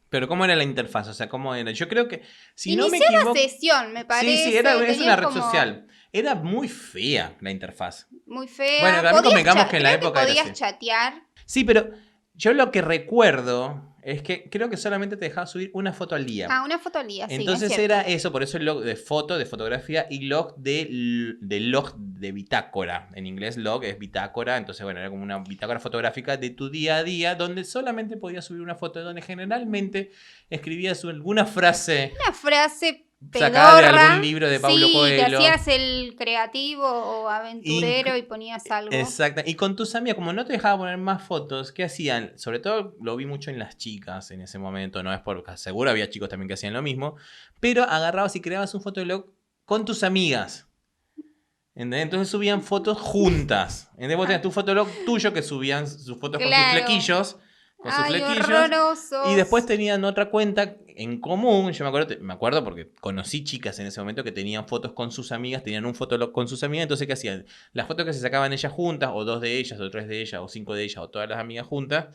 Pero ¿cómo era la interfaz? O sea, ¿cómo era? Yo creo que, si no me Iniciaba equivoco... sesión, me parece. Sí, es una red como social. Era muy fea la interfaz. muy fea. Bueno, también convengamos que en la creo época era podías así. chatear. Sí, pero yo lo que recuerdo es que creo que solamente te dejaba subir una foto al día. Una foto al día, sí. Entonces es cierto. era eso, por eso el log de foto, de fotografía y log log de bitácora. En inglés log es bitácora, entonces bueno, era como una bitácora fotográfica de tu día a día, donde solamente podías subir una foto, donde generalmente escribías alguna frase Una frase sacada de pedorra. algún libro de Paulo Sí, Coelho. te hacías el creativo o aventurero y ponías algo. Exacto. Y con tus amigas, como no te dejaba poner más fotos, ¿qué hacían? Sobre todo lo vi mucho en las chicas en ese momento, no es porque seguro había chicos también que hacían lo mismo, pero agarrabas y creabas un fotolog con tus amigas. ¿Entendés? Entonces subían fotos juntas. ¿Entendés? Vos tenías tu fotolog tuyo que subían sus fotos con sus flequillos. Con sus flequillos. Horrorosos. Y después tenían otra cuenta en común. Yo me acuerdo porque conocí chicas en ese momento que tenían fotos con sus amigas, tenían un fotolog con sus amigas. Entonces, ¿qué hacían? Las fotos que se sacaban ellas juntas, o 2 de ellas, o 3 de ellas, o 5 de ellas, o todas las amigas juntas,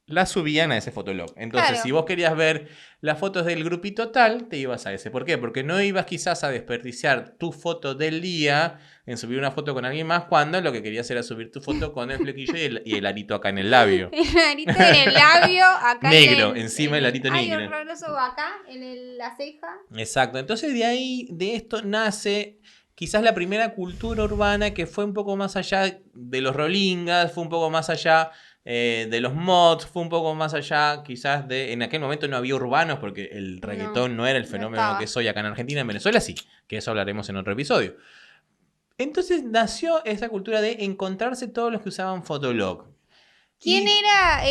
las subían a ese fotolog. Entonces, Claro. si vos querías ver las fotos del grupito tal, te ibas a ese. ¿Por qué? Porque no ibas quizás a desperdiciar tu foto del día en subir una foto con alguien más cuando lo que querías era subir tu foto con el flequillo y el arito acá en el labio. El arito en el labio, acá Negro, encima el arito ay, negro. horroroso acá, en la ceja. Exacto. Entonces de esto nace quizás la primera cultura urbana que fue un poco más allá de los rolingas, fue un poco más allá de los mods, fue un poco más allá quizás de... En aquel momento no había urbanos porque el reggaetón no era el fenómeno estaba. que es hoy acá en Argentina. En Venezuela sí, que eso hablaremos en otro episodio. Entonces nació esa cultura de encontrarse todos los que usaban Fotolog. ¿Quién era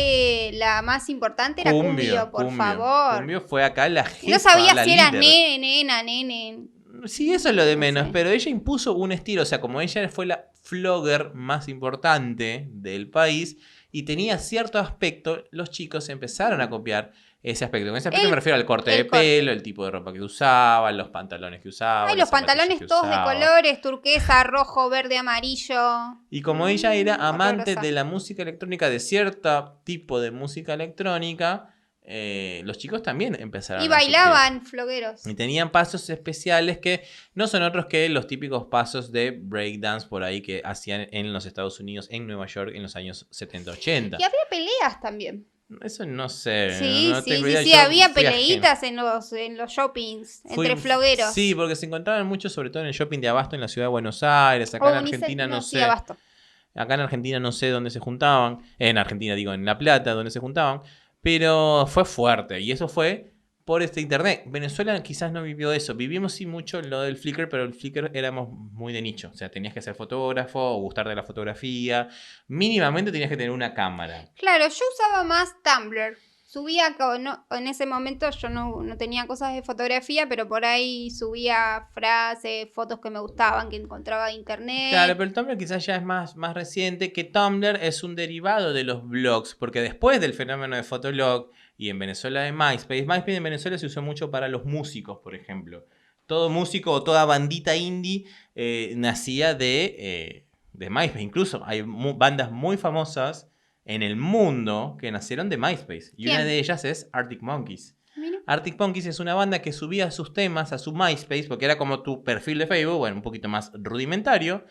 la más importante? Era Cumbio, por favor. Cumbio fue acá la jefa, No sabía la si era líder. nene. Sí, eso es lo de menos, sé. pero ella impuso un estilo, o sea, como ella fue la flogger más importante del país y tenía cierto aspecto, los chicos empezaron a copiar ese aspecto. Con ese aspecto me refiero al corte de pelo, el tipo de ropa que usaban, los pantalones que usaban. Ay, los pantalones todos de colores, turquesa, rojo, verde, amarillo. Y como ella era amante horrorosa. de la música electrónica, de cierto tipo de música electrónica, los chicos también empezaron Y a bailaban flogueros. y tenían pasos especiales que no son otros que los típicos pasos de breakdance por ahí que hacían en los Estados Unidos, en Nueva York, en los años 70-80. Y había peleas también. Eso no sé. Sí, no tengo idea. sí, Yo había fui ajeno. peleitas en los shoppings, entre flogueros. Sí, porque se encontraban mucho, sobre todo en el shopping de Abasto en la ciudad de Buenos Aires. Acá en Argentina no sí, sé. Abasto. Acá en Argentina no sé dónde se juntaban. En Argentina digo, en La Plata, dónde se juntaban. Pero fue fuerte. Y eso fue por este internet. Venezuela quizás no vivió eso. Vivimos sí mucho lo del Flickr, pero el Flickr éramos muy de nicho. O sea, tenías que ser fotógrafo o gustar de la fotografía. Mínimamente tenías que tener una cámara. Claro, yo usaba más Tumblr. Subía, en ese momento yo no tenía cosas de fotografía, pero por ahí subía frases, fotos que me gustaban, que encontraba de internet. Claro, pero el Tumblr quizás ya es más reciente, que Tumblr es un derivado de los blogs, porque después del fenómeno de Fotolog y en Venezuela de MySpace en Venezuela se usó mucho para los músicos, por ejemplo. Todo músico o toda bandita indie nacía de MySpace. Incluso hay bandas muy famosas en el mundo que nacieron de MySpace. Y una de ellas es Arctic Monkeys. Mira. Arctic Monkeys es una banda que subía sus temas a su MySpace, porque era como tu perfil de Facebook, bueno, un poquito más rudimentario,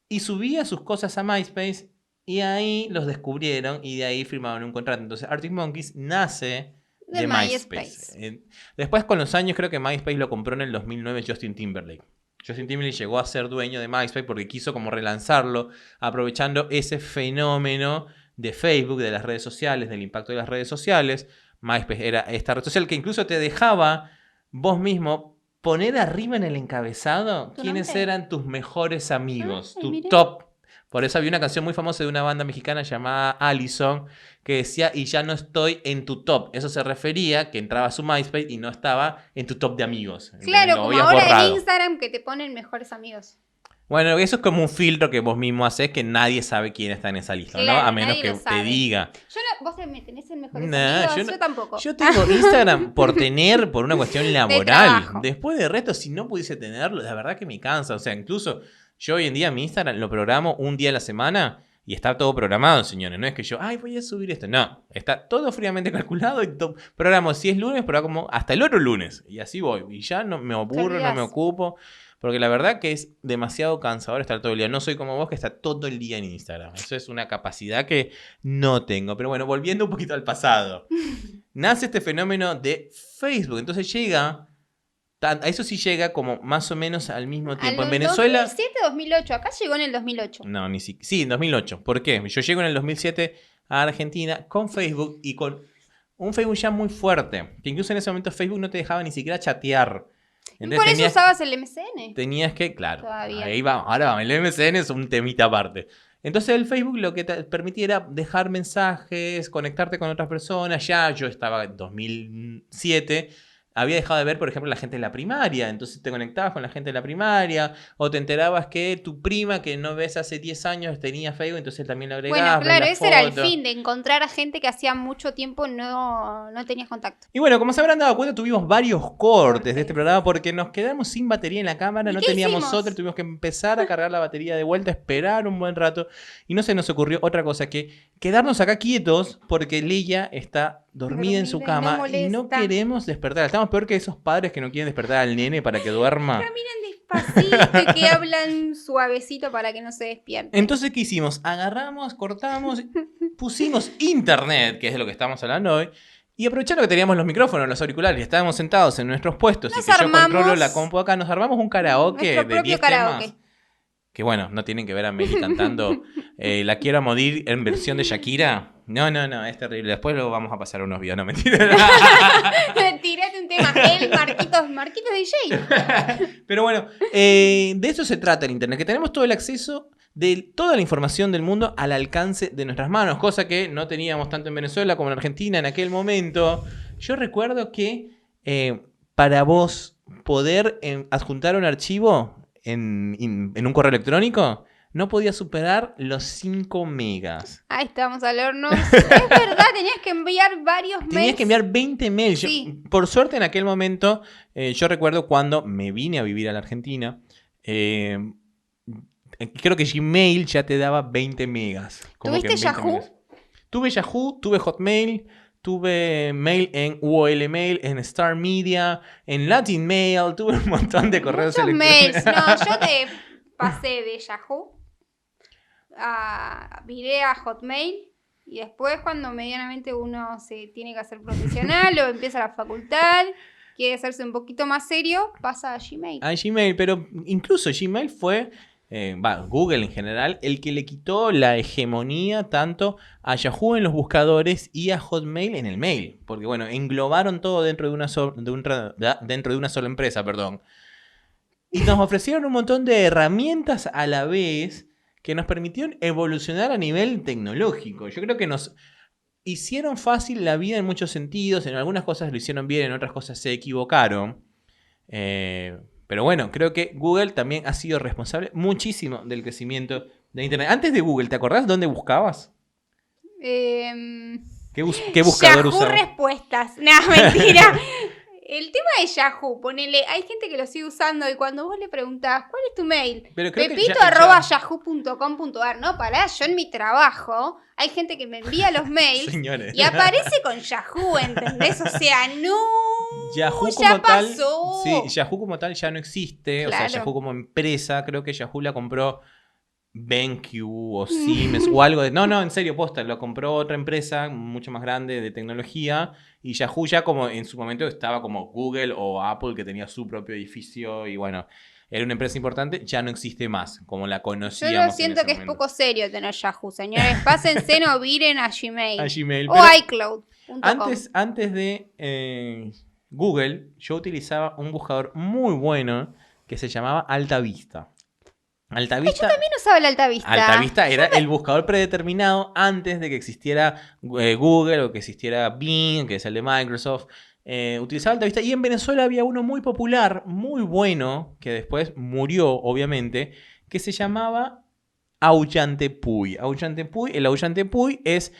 y subía sus cosas a MySpace, y ahí los descubrieron, y de ahí firmaron un contrato. Entonces Arctic Monkeys nace de MySpace. Después, con los años, creo que MySpace lo compró en el 2009 Justin Timberlake. Justin Timberlake llegó a ser dueño de MySpace porque quiso como relanzarlo, aprovechando ese fenómeno de Facebook, de las redes sociales, del impacto de las redes sociales. MySpace era esta red social que incluso te dejaba vos mismo poner arriba en el encabezado quiénes eran tus mejores amigos, tu top. Por eso había una canción muy famosa de una banda mexicana llamada Allison que decía, y ya no estoy en tu top. Eso se refería que entraba a su MySpace y no estaba en tu top de amigos. Claro, como ahora en Instagram que te ponen mejores amigos. Bueno, eso es como un filtro que vos mismo haces que nadie sabe quién está en esa lista, claro, ¿no? A menos que te diga. ¿Vos me tenés en mejores amigos? Yo tampoco. Yo tengo Instagram por una cuestión laboral. Después de resto, si no pudiese tenerlo, la verdad que me cansa. O sea, incluso yo hoy en día mi Instagram lo programo un día a la semana y está todo programado, señores. No es que yo, voy a subir esto. No, está todo fríamente calculado y programo. Si es lunes, programo hasta el otro lunes. Y así voy. Y ya no me aburro, no me ocupo. Porque la verdad que es demasiado cansador estar todo el día. No soy como vos que está todo el día en Instagram. Eso es una capacidad que no tengo. Pero bueno, volviendo un poquito al pasado. Nace este fenómeno de Facebook. Entonces llega... A eso sí llega como más o menos al mismo tiempo. En Venezuela... 2007-2008. Acá llegó en el 2008. No, ni siquiera. Sí, en 2008. ¿Por qué? Yo llego en el 2007 a Argentina con Facebook y con un Facebook ya muy fuerte. Que incluso en ese momento Facebook no te dejaba ni siquiera chatear. Entonces, por eso usabas el MSN. Tenías que, claro, todavía. Ahí va, ahora el MSN es un temita aparte. Entonces el Facebook lo que te permitía era dejar mensajes, conectarte con otras personas. Ya yo estaba en 2007, había dejado de ver, por ejemplo, la gente de la primaria. Entonces te conectabas con la gente de la primaria o te enterabas que tu prima que no ves hace 10 años tenía Facebook, entonces también lo agregabas. Bueno, claro, ese era el fin, de encontrar a gente que hacía mucho tiempo no tenías contacto. Y bueno, como se habrán dado cuenta, tuvimos varios cortes de este programa porque nos quedamos sin batería en la cámara, no teníamos otra, tuvimos que empezar a cargar la batería de vuelta, esperar un buen rato y no se nos ocurrió otra cosa que quedarnos acá quietos porque Leia está dormida en su cama y no queremos despertar. Estamos peor que esos padres que no quieren despertar al nene para que duerma. Caminan despacito y que hablan suavecito para que no se despierte. Entonces, ¿qué hicimos? Agarramos, cortamos, pusimos internet, que es de lo que estamos hablando hoy, y aprovechando que teníamos los micrófonos, los auriculares, y estábamos sentados en nuestros puestos y que yo controlo la compu acá, nos armamos un karaoke de 10 temas. Que bueno, no tienen que ver a Meli cantando La quiero a morir en versión de Shakira. No, es terrible. Después lo vamos a pasar a unos videos, no mentira. Tírate un tema, Marquitos DJ. Pero bueno, de eso se trata el internet, que tenemos todo el acceso de toda la información del mundo al alcance de nuestras manos, cosa que no teníamos tanto en Venezuela como en Argentina en aquel momento. Yo recuerdo que para vos poder adjuntar un archivo en un correo electrónico, no podía superar los 5 megas. Ahí estamos al horno. Es verdad, tenías que enviar varios mails. Tenías que enviar 20 mails. Sí. Por suerte, en aquel momento, yo recuerdo cuando me vine a vivir a la Argentina, creo que Gmail ya te daba 20 megas. ¿Tuviste Yahoo? Megas. Tuve Yahoo, tuve Hotmail, tuve mail en UOL Mail, en Star Media, en Latin Mail, tuve un montón de correos electrónicos. Mails. No, yo te pasé de Yahoo, viré a Hotmail y después cuando medianamente uno se tiene que hacer profesional o empieza la facultad, quiere hacerse un poquito más serio, pasa a Gmail. A Gmail, pero incluso Gmail fue Google en general, el que le quitó la hegemonía tanto a Yahoo en los buscadores y a Hotmail en el mail. Porque bueno, englobaron todo dentro de una sola empresa, perdón. Y nos ofrecieron un montón de herramientas a la vez que nos permitieron evolucionar a nivel tecnológico. Yo creo que nos hicieron fácil la vida en muchos sentidos. En algunas cosas lo hicieron bien, en otras cosas se equivocaron. Pero bueno, creo que Google también ha sido responsable muchísimo del crecimiento de Internet. Antes de Google, ¿te acordás dónde buscabas? ¿Qué buscador Yahoo usabas? Respuestas. No, mentira. El tema de Yahoo, ponele, hay gente que lo sigue usando y cuando vos le preguntás, ¿cuál es tu mail? Pepito@yahoo.com.ar. No, pará, yo en mi trabajo hay gente que me envía los mails Señores. y aparece con Yahoo, ¿entendés? O sea, no, Yahoo ya como tal, pasó. sí, Yahoo como tal ya no existe. Claro. O sea, Yahoo como empresa, creo que Yahoo la compró BenQ o Siemens o algo de... No, en serio, posta, lo compró otra empresa mucho más grande de tecnología y Yahoo ya como en su momento estaba como Google o Apple que tenía su propio edificio y bueno, era una empresa importante, ya no existe más como la conocíamos. Yo lo siento que es poco serio tener Yahoo, señores. Pásense, no viren a Gmail. A Gmail. O iCloud.com. Antes de Google, yo utilizaba un buscador muy bueno que se llamaba Altavista. Altavista, yo también usaba el Altavista. Altavista era el buscador predeterminado antes de que existiera Google o que existiera Bing, que es el de Microsoft. Utilizaba Altavista y en Venezuela había uno muy popular, muy bueno, que después murió, obviamente, que se llamaba Aullantepui. El Aullantepui es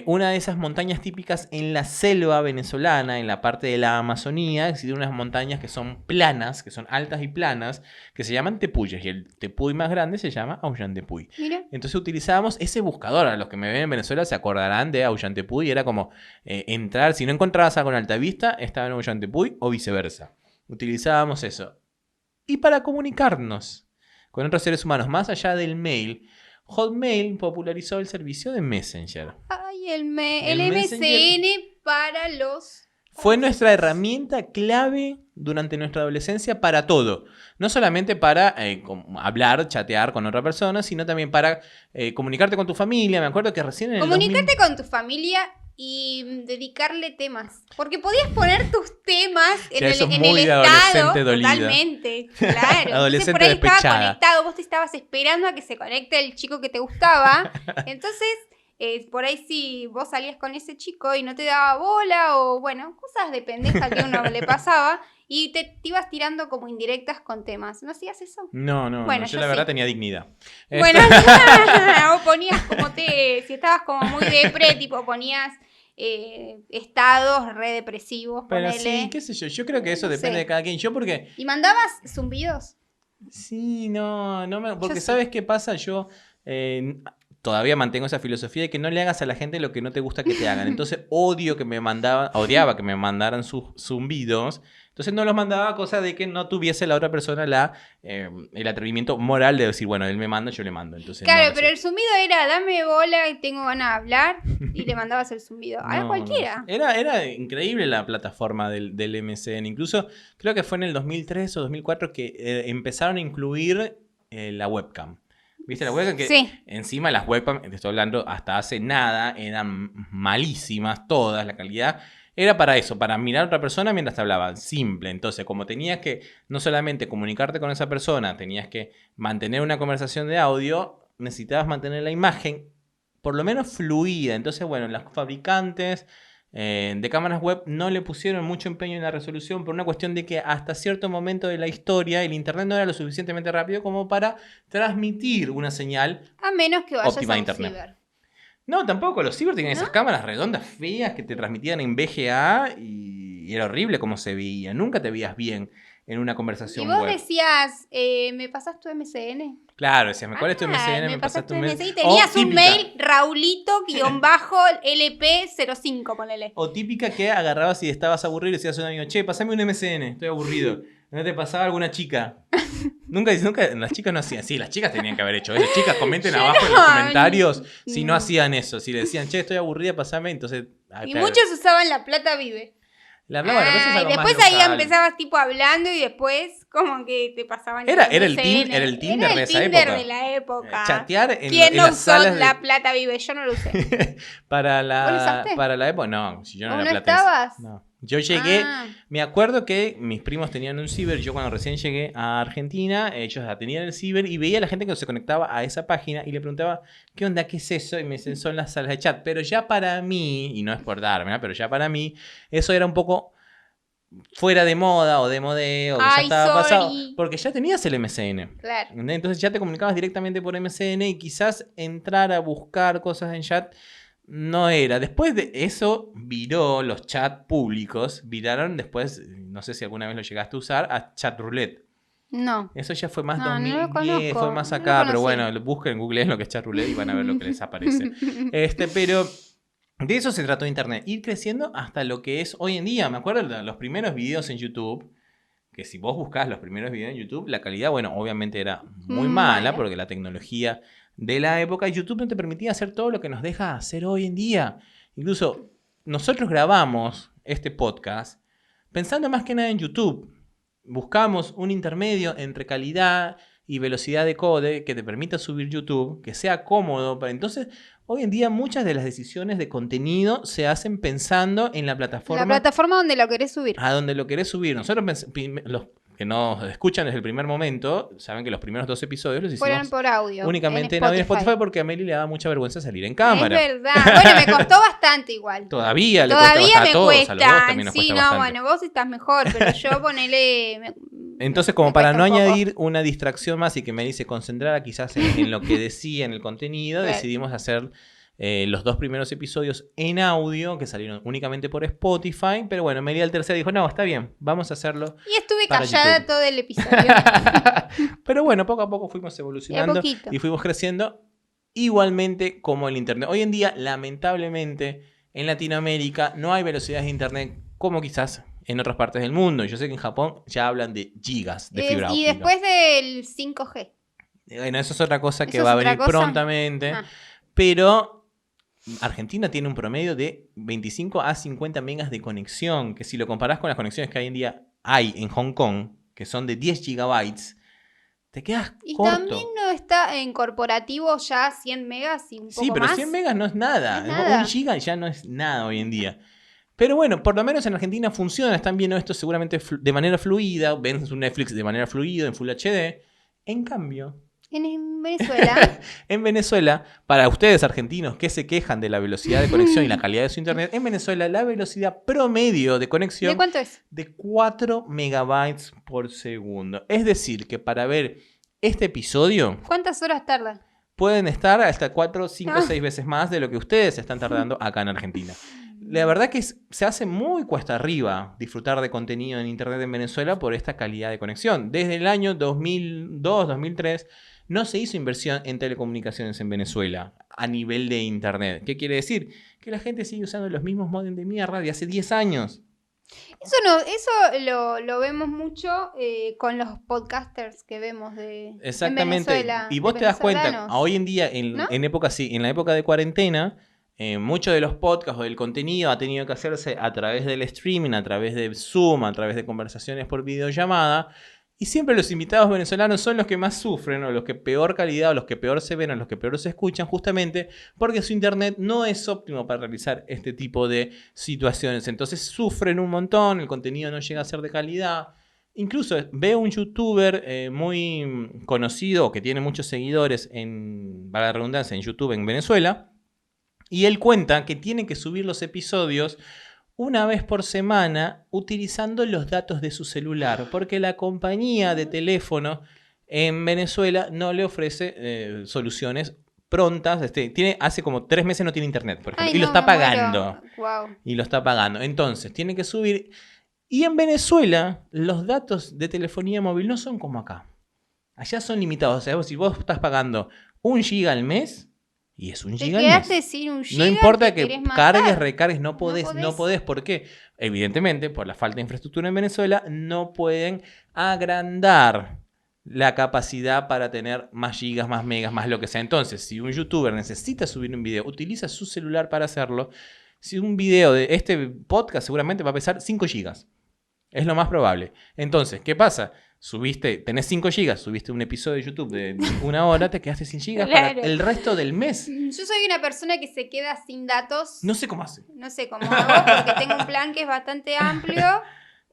una de esas montañas típicas en la selva venezolana, en la parte de la Amazonía. Existen unas montañas que son planas, que son altas y planas, que se llaman tepuyes. Y el tepuy más grande se llama Aullantepui. Mira. Entonces utilizábamos ese buscador. A los que me ven en Venezuela se acordarán de Aullantepui. Era como entrar, si no encontrabas algo en Altavista, estaba en Aullantepui o viceversa. Utilizábamos eso. Y para comunicarnos con otros seres humanos, más allá del mail, Hotmail popularizó el servicio de Messenger. Ay, el MSN para los... Fue nuestra herramienta clave durante nuestra adolescencia para todo. No solamente para hablar, chatear con otra persona, sino también para comunicarte con tu familia. Me acuerdo que recién en el Comunicarte con tu familia y dedicarle temas. Porque podías poner tus temas en el estado. Totalmente, claro. Adolescente por ahí despechada. estaba conectado, vos te estabas esperando a que se conecte el chico que te gustaba. Entonces, por ahí si vos salías con ese chico y no te daba bola o bueno, cosas de pendeja que a uno le pasaba. Y te ibas tirando como indirectas con temas. ¿No hacías eso? No, bueno, yo la verdad tenía dignidad. Bueno, o ponías como si estabas como muy depre, tipo ponías estados re depresivos, pero ponele. Sí, qué sé yo creo que eso depende de cada quien. Yo porque... ¿Y mandabas zumbidos? Sí, porque ¿sabes qué pasa? Yo todavía mantengo esa filosofía de que no le hagas a la gente lo que no te gusta que te hagan. Entonces odiaba que me mandaran sus zumbidos. Entonces no los mandaba, cosa de que no tuviese la otra persona el atrevimiento moral de decir, bueno, él me manda, yo le mando. Entonces, claro, pero el zumbido era, dame bola y tengo ganas de hablar, y le mandabas el zumbido. A cualquiera. Era increíble la plataforma del MSN. Incluso creo que fue en el 2003 o 2004 que empezaron a incluir la webcam. ¿Viste la webcam? Que sí. Encima las webcam, te estoy hablando hasta hace nada, eran malísimas todas, la calidad. Era para eso, para mirar a otra persona mientras te hablaban. Simple. Entonces, como tenías que no solamente comunicarte con esa persona, tenías que mantener una conversación de audio, necesitabas mantener la imagen por lo menos fluida. Entonces, bueno, los fabricantes de cámaras web no le pusieron mucho empeño en la resolución por una cuestión de que hasta cierto momento de la historia el internet no era lo suficientemente rápido como para transmitir una señal a menos que vayas óptima a a un internet. Ciber. No, tampoco. Los ciber tenían esas cámaras redondas feas que te transmitían en VGA y era horrible cómo se veía. Nunca te veías bien en una conversación web. Y vos decías, ¿me pasas tu MSN? Claro, decías, ¿cuál es tu MSN? Me pasas tu MSN. Y tenías un mail, Raulito-LP05, ponele. O típica que agarrabas y estabas aburrido y decías a un amigo, che, pasame un MSN, estoy aburrido. ¿No te pasaba alguna chica? Nunca, las chicas no hacían. Sí, las chicas tenían que haber hecho eso. Chicas, comenten abajo en los comentarios si no hacían eso. Si le decían, che, estoy aburrida, pasame, entonces... Y muchos usaban La Plata Vive. Bueno, pero eso es algo después más ahí local. empezabas tipo hablando y después como que te pasaban... Era el Tinder de esa época. De la época. Chatear ¿Quién en no las usó salas La Plata Vive? Yo no lo usé. para ¿Vos lo usaste? la época, no, si yo no ¿Vos era no platense. estabas? No. Yo llegué, me acuerdo que mis primos tenían un ciber, yo cuando recién llegué a Argentina, ellos tenían el ciber y veía a la gente que se conectaba a esa página y le preguntaba, ¿qué onda? ¿Qué es eso? Y me dicen, son las salas de chat. Pero ya para mí, y no es por darme, ¿no? Pero ya para mí, eso era un poco fuera de moda o de modeo, que ya estaba pasado, porque ya tenías el MSN. Claro. Entonces ya te comunicabas directamente por MSN y quizás entrar a buscar cosas en chat no era. Después de eso viró, los chats públicos viraron después, no sé si alguna vez lo llegaste a usar, a Chat Roulette. No. Eso ya fue más No, 2010, fue más acá, pero bueno, busquen en Google lo que es Chat Roulette y van a ver lo que les aparece. Pero de eso se trató Internet, ir creciendo hasta lo que es hoy en día. Me acuerdo de los primeros videos en YouTube, que si vos buscás los primeros videos en YouTube, la calidad, bueno, obviamente era muy mala, porque la tecnología de la época, YouTube no te permitía hacer todo lo que nos deja hacer hoy en día. Incluso nosotros grabamos este podcast pensando más que nada en YouTube. Buscamos un intermedio entre calidad y velocidad de code que te permita subir YouTube, que sea cómodo. Entonces, hoy en día muchas de las decisiones de contenido se hacen pensando en la plataforma. La plataforma donde lo querés subir. A donde lo querés subir. Nosotros, los que nos escuchan desde el primer momento, saben que los primeros 2 episodios los hicimos por audio, únicamente en audio en Spotify, porque a Meli le daba mucha vergüenza salir en cámara. Es verdad. Bueno, me costó bastante igual. Todavía me cuesta. cuesta. A vos también nos sí, cuesta no, bastante. bueno, vos estás mejor, pero yo ponele... Entonces, como para no añadir una distracción más y que Meli se concentrara quizás en lo que decía en el contenido, decidimos hacer los 2 primeros episodios en audio, que salieron únicamente por Spotify. Pero bueno, Meli al tercero dijo, no, está bien, vamos a hacerlo. Y estuve callada YouTube. todo el episodio. Pero bueno, poco a poco fuimos evolucionando y fuimos creciendo igualmente como el Internet. Hoy en día, lamentablemente, en Latinoamérica no hay velocidades de Internet como quizás en otras partes del mundo. Yo sé que en Japón ya hablan de gigas de fibra óptica. Y después del 5G. Bueno, eso es otra cosa que va a venir prontamente. Pero Argentina tiene un promedio de 25 a 50 megas de conexión, que si lo comparás con las conexiones que hoy en día hay en Hong Kong, que son de 10 gigabytes, te quedas corto. Y también no está en corporativo ya 100 megas y un poco más. Sí, pero 100 megas no es nada. 1 giga ya no es nada hoy en día. Pero bueno, por lo menos en Argentina funciona. Están viendo esto seguramente de manera fluida. Ven su Netflix de manera fluida, en Full HD. En cambio... En Venezuela. En Venezuela, para ustedes argentinos que se quejan de la velocidad de conexión y la calidad de su internet, en Venezuela la velocidad promedio de conexión... ¿De cuánto es? De 4 megabytes por segundo. Es decir, que para ver este episodio... ¿Cuántas horas tarda? Pueden estar hasta 4, 5, 6 veces más de lo que ustedes están tardando acá en Argentina. La verdad que se hace muy cuesta arriba disfrutar de contenido en internet en Venezuela por esta calidad de conexión. Desde el año 2002, 2003... no se hizo inversión en telecomunicaciones en Venezuela a nivel de internet. ¿Qué quiere decir? Que la gente sigue usando los mismos modems de mierda de hace 10 años. Eso lo vemos mucho con los podcasters que vemos Exactamente. En Venezuela. Y vos te das cuenta, hoy en día, en la época de cuarentena, muchos de los podcasts o del contenido ha tenido que hacerse a través del streaming, a través de Zoom, a través de conversaciones por videollamada. Y siempre los invitados venezolanos son los que más sufren, o los que peor calidad, o los que peor se ven, o los que peor se escuchan, justamente porque su internet no es óptimo para realizar este tipo de situaciones. Entonces sufren un montón, el contenido no llega a ser de calidad. Incluso veo un youtuber muy conocido, que tiene muchos seguidores, para la redundancia, en YouTube en Venezuela, y él cuenta que tiene que subir los episodios una vez por semana utilizando los datos de su celular, porque la compañía de teléfono en Venezuela no le ofrece soluciones prontas. Hace como 3 meses no tiene internet, por ejemplo, y lo está pagando. Wow. Y lo está pagando. Entonces, tiene que subir. Y en Venezuela, los datos de telefonía móvil no son como acá. Allá son limitados. O sea, si vos estás pagando 1 giga al mes, y es 1 giga al mes. Te quedaste sin 1 giga. No importa que cargues, recargues, no podés. ¿Por qué? Evidentemente, por la falta de infraestructura en Venezuela, no pueden agrandar la capacidad para tener más gigas, más megas, más lo que sea. Entonces, si un youtuber necesita subir un video, utiliza su celular para hacerlo, Si un video de este podcast seguramente va a pesar 5 gigas. Es lo más probable. Entonces, ¿qué pasa? Tenés 5 gigas, subiste un episodio de YouTube de 1 hora, te quedaste sin gigas Claro. para el resto del mes. Yo soy una persona que se queda sin datos. No sé cómo hace. No sé cómo hago porque tengo un plan que es bastante amplio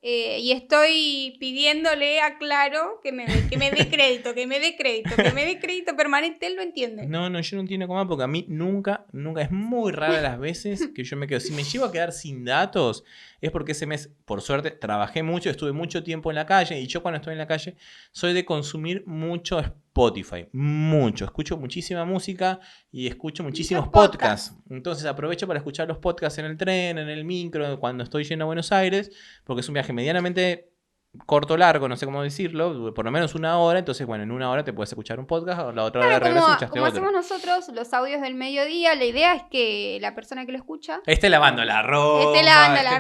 y estoy pidiéndole a Claro que me dé crédito, que me dé crédito permanente, él lo entiende. No, yo no entiendo cómo, porque a mí nunca, es muy rara las veces que yo me quedo. Si me llego a quedar sin datos, es porque ese mes, por suerte, trabajé mucho, estuve mucho tiempo en la calle, y yo cuando estoy en la calle soy de consumir mucho Spotify, mucho. Escucho muchísima música y escucho muchísimos podcasts. Entonces aprovecho para escuchar los podcasts en el tren, en el micro, cuando estoy yendo a Buenos Aires, porque es un viaje medianamente corto, largo, no sé cómo decirlo, por lo menos 1 hora. Entonces, bueno, en 1 hora te puedes escuchar un podcast, o la otra hora de regreso escuchaste como otro. hacemos nosotros los audios del mediodía, la idea es que la persona que lo escucha esté lavando la ropa,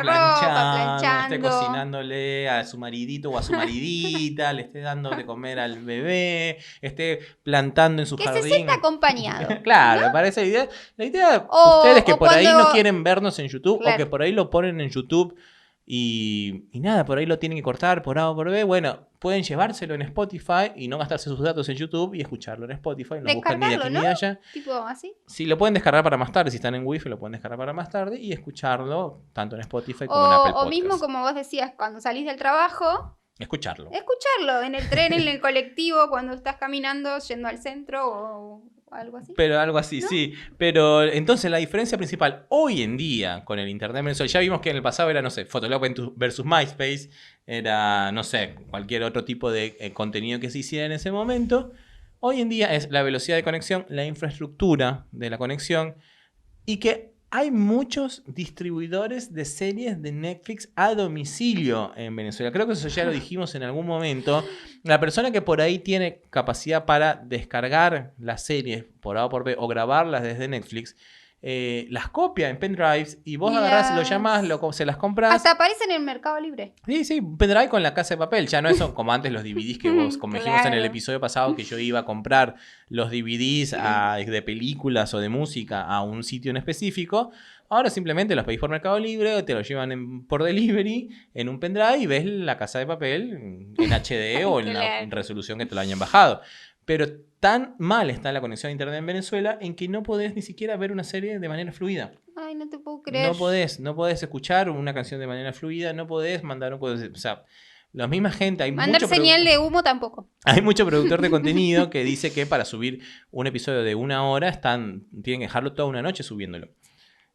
planchando, esté cocinándole a su maridito o a su maridita, le esté dando de comer al bebé, esté plantando en su jardín. Que se sienta acompañado. Claro, ¿no? me parece la idea. Ustedes que por ahí no quieren vernos en YouTube, claro, o que por ahí lo ponen en YouTube y nada, por ahí lo tienen que cortar por A o por B. Bueno, pueden llevárselo en Spotify y no gastarse sus datos en YouTube y escucharlo en Spotify. No buscan ni de aquí ni de allá. Tipo así. Sí, lo pueden descargar para más tarde. Si están en Wi-Fi, lo pueden descargar para más tarde y escucharlo tanto en Spotify como en Apple Podcast. O mismo, como vos decías, cuando salís del trabajo, escucharlo en el tren, en el colectivo, cuando estás caminando, yendo al centro o algo así. Pero algo así, ¿no? Sí. Pero entonces la diferencia principal hoy en día con el internet mensual, ya vimos que en el pasado era, no sé, Fotolog versus MySpace, era, no sé, cualquier otro tipo de contenido que se hiciera en ese momento. Hoy en día es la velocidad de conexión, la infraestructura de la conexión, y que hay muchos distribuidores de series de Netflix a domicilio en Venezuela. Creo que eso ya lo dijimos en algún momento. La persona que por ahí tiene capacidad para descargar las series por A o por B o grabarlas desde Netflix, las copia en pendrives y vos agarrás, lo llamás, se las compras. Hasta aparecen en el Mercado Libre. Sí, un pendrive con la Casa de Papel. Ya no son como antes los DVDs que vos, como dijimos en el episodio pasado, que yo iba a comprar los DVDs de películas o de música a un sitio en específico. Ahora simplemente los pedís por Mercado Libre, te los llevan por delivery en un pendrive y ves la Casa de Papel en HD o en la resolución que te lo hayan bajado. Pero tan mal está la conexión a internet en Venezuela en que no podés ni siquiera ver una serie de manera fluida. Ay, no te puedo creer. No podés escuchar una canción de manera fluida, no podés mandar o sea, la misma gente... Mandar señal de humo tampoco. Hay mucho productor de contenido que dice que para subir un episodio de 1 hora tienen que dejarlo toda una noche subiéndolo.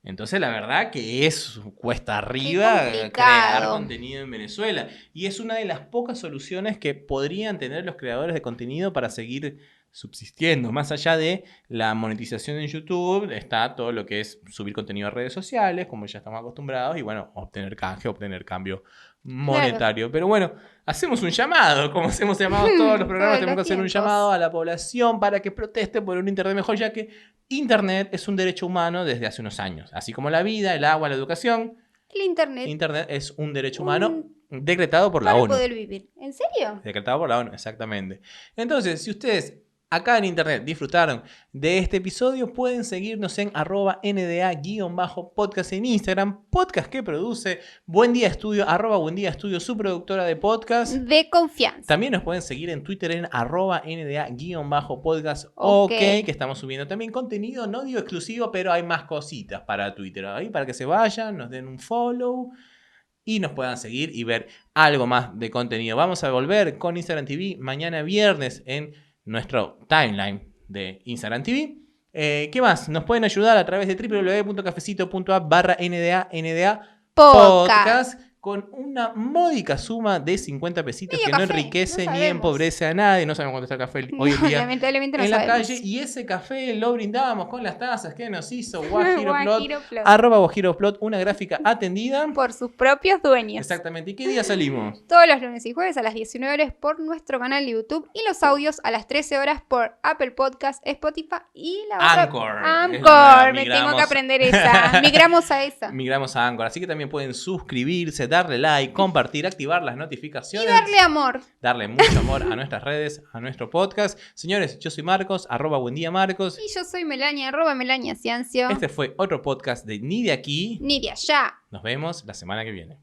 Entonces, la verdad que es cuesta arriba crear contenido en Venezuela. Y es una de las pocas soluciones que podrían tener los creadores de contenido para seguir subsistiendo. Más allá de la monetización en YouTube, está todo lo que es subir contenido a redes sociales, como ya estamos acostumbrados, y bueno, obtener canje, obtener cambio monetario. Claro. Pero bueno, hacemos un llamado, como hacemos llamados todos los programas, tenemos que hacer un llamado a la población para que proteste por un internet mejor, ya que internet es un derecho humano desde hace unos años. Así como la vida, el agua, la educación. El internet. Internet es un derecho humano decretado por la ONU. Para poder vivir. ¿En serio? Decretado por la ONU, exactamente. Entonces, si ustedes acá en internet disfrutaron de este episodio, pueden seguirnos en @nda_podcast en Instagram, podcast que produce Buen Día Estudio, @Buen Día Estudio, su productora de podcast de confianza. También nos pueden seguir en Twitter en @nda_podcast, que estamos subiendo también contenido, no digo exclusivo, pero hay más cositas para Twitter ahí, para que se vayan, nos den un follow y nos puedan seguir y ver algo más de contenido. Vamos a volver con Instagram TV mañana viernes en nuestro timeline de Instagram TV. ¿Qué más? Nos pueden ayudar a través de www.cafecito.app/NDA podcast con una módica suma de 50 pesitos que no enriquece ni empobrece a nadie. No sabemos cuánto está el café hoy en día lamentablemente en la calle. Y ese café lo brindamos con las tazas que nos hizo Guajiroplot, @Guajiroplot, una gráfica atendida por sus propios dueños. Exactamente. ¿Y qué día salimos? Todos los lunes y jueves a las 19 horas por nuestro canal de YouTube y los audios a las 13 horas por Apple Podcast, Spotify y la otra... Anchor. Me tengo que aprender esa. Migramos a esa. Migramos a Anchor. Así que también pueden suscribirse, darle like, compartir, activar las notificaciones. Y darle amor. Darle mucho amor a nuestras redes, a nuestro podcast. Señores, yo soy Marcos, @buendiamarcos. Y yo soy Melania, @Melania Ciancio. Este fue otro podcast de Ni de aquí, ni de allá. Nos vemos la semana que viene.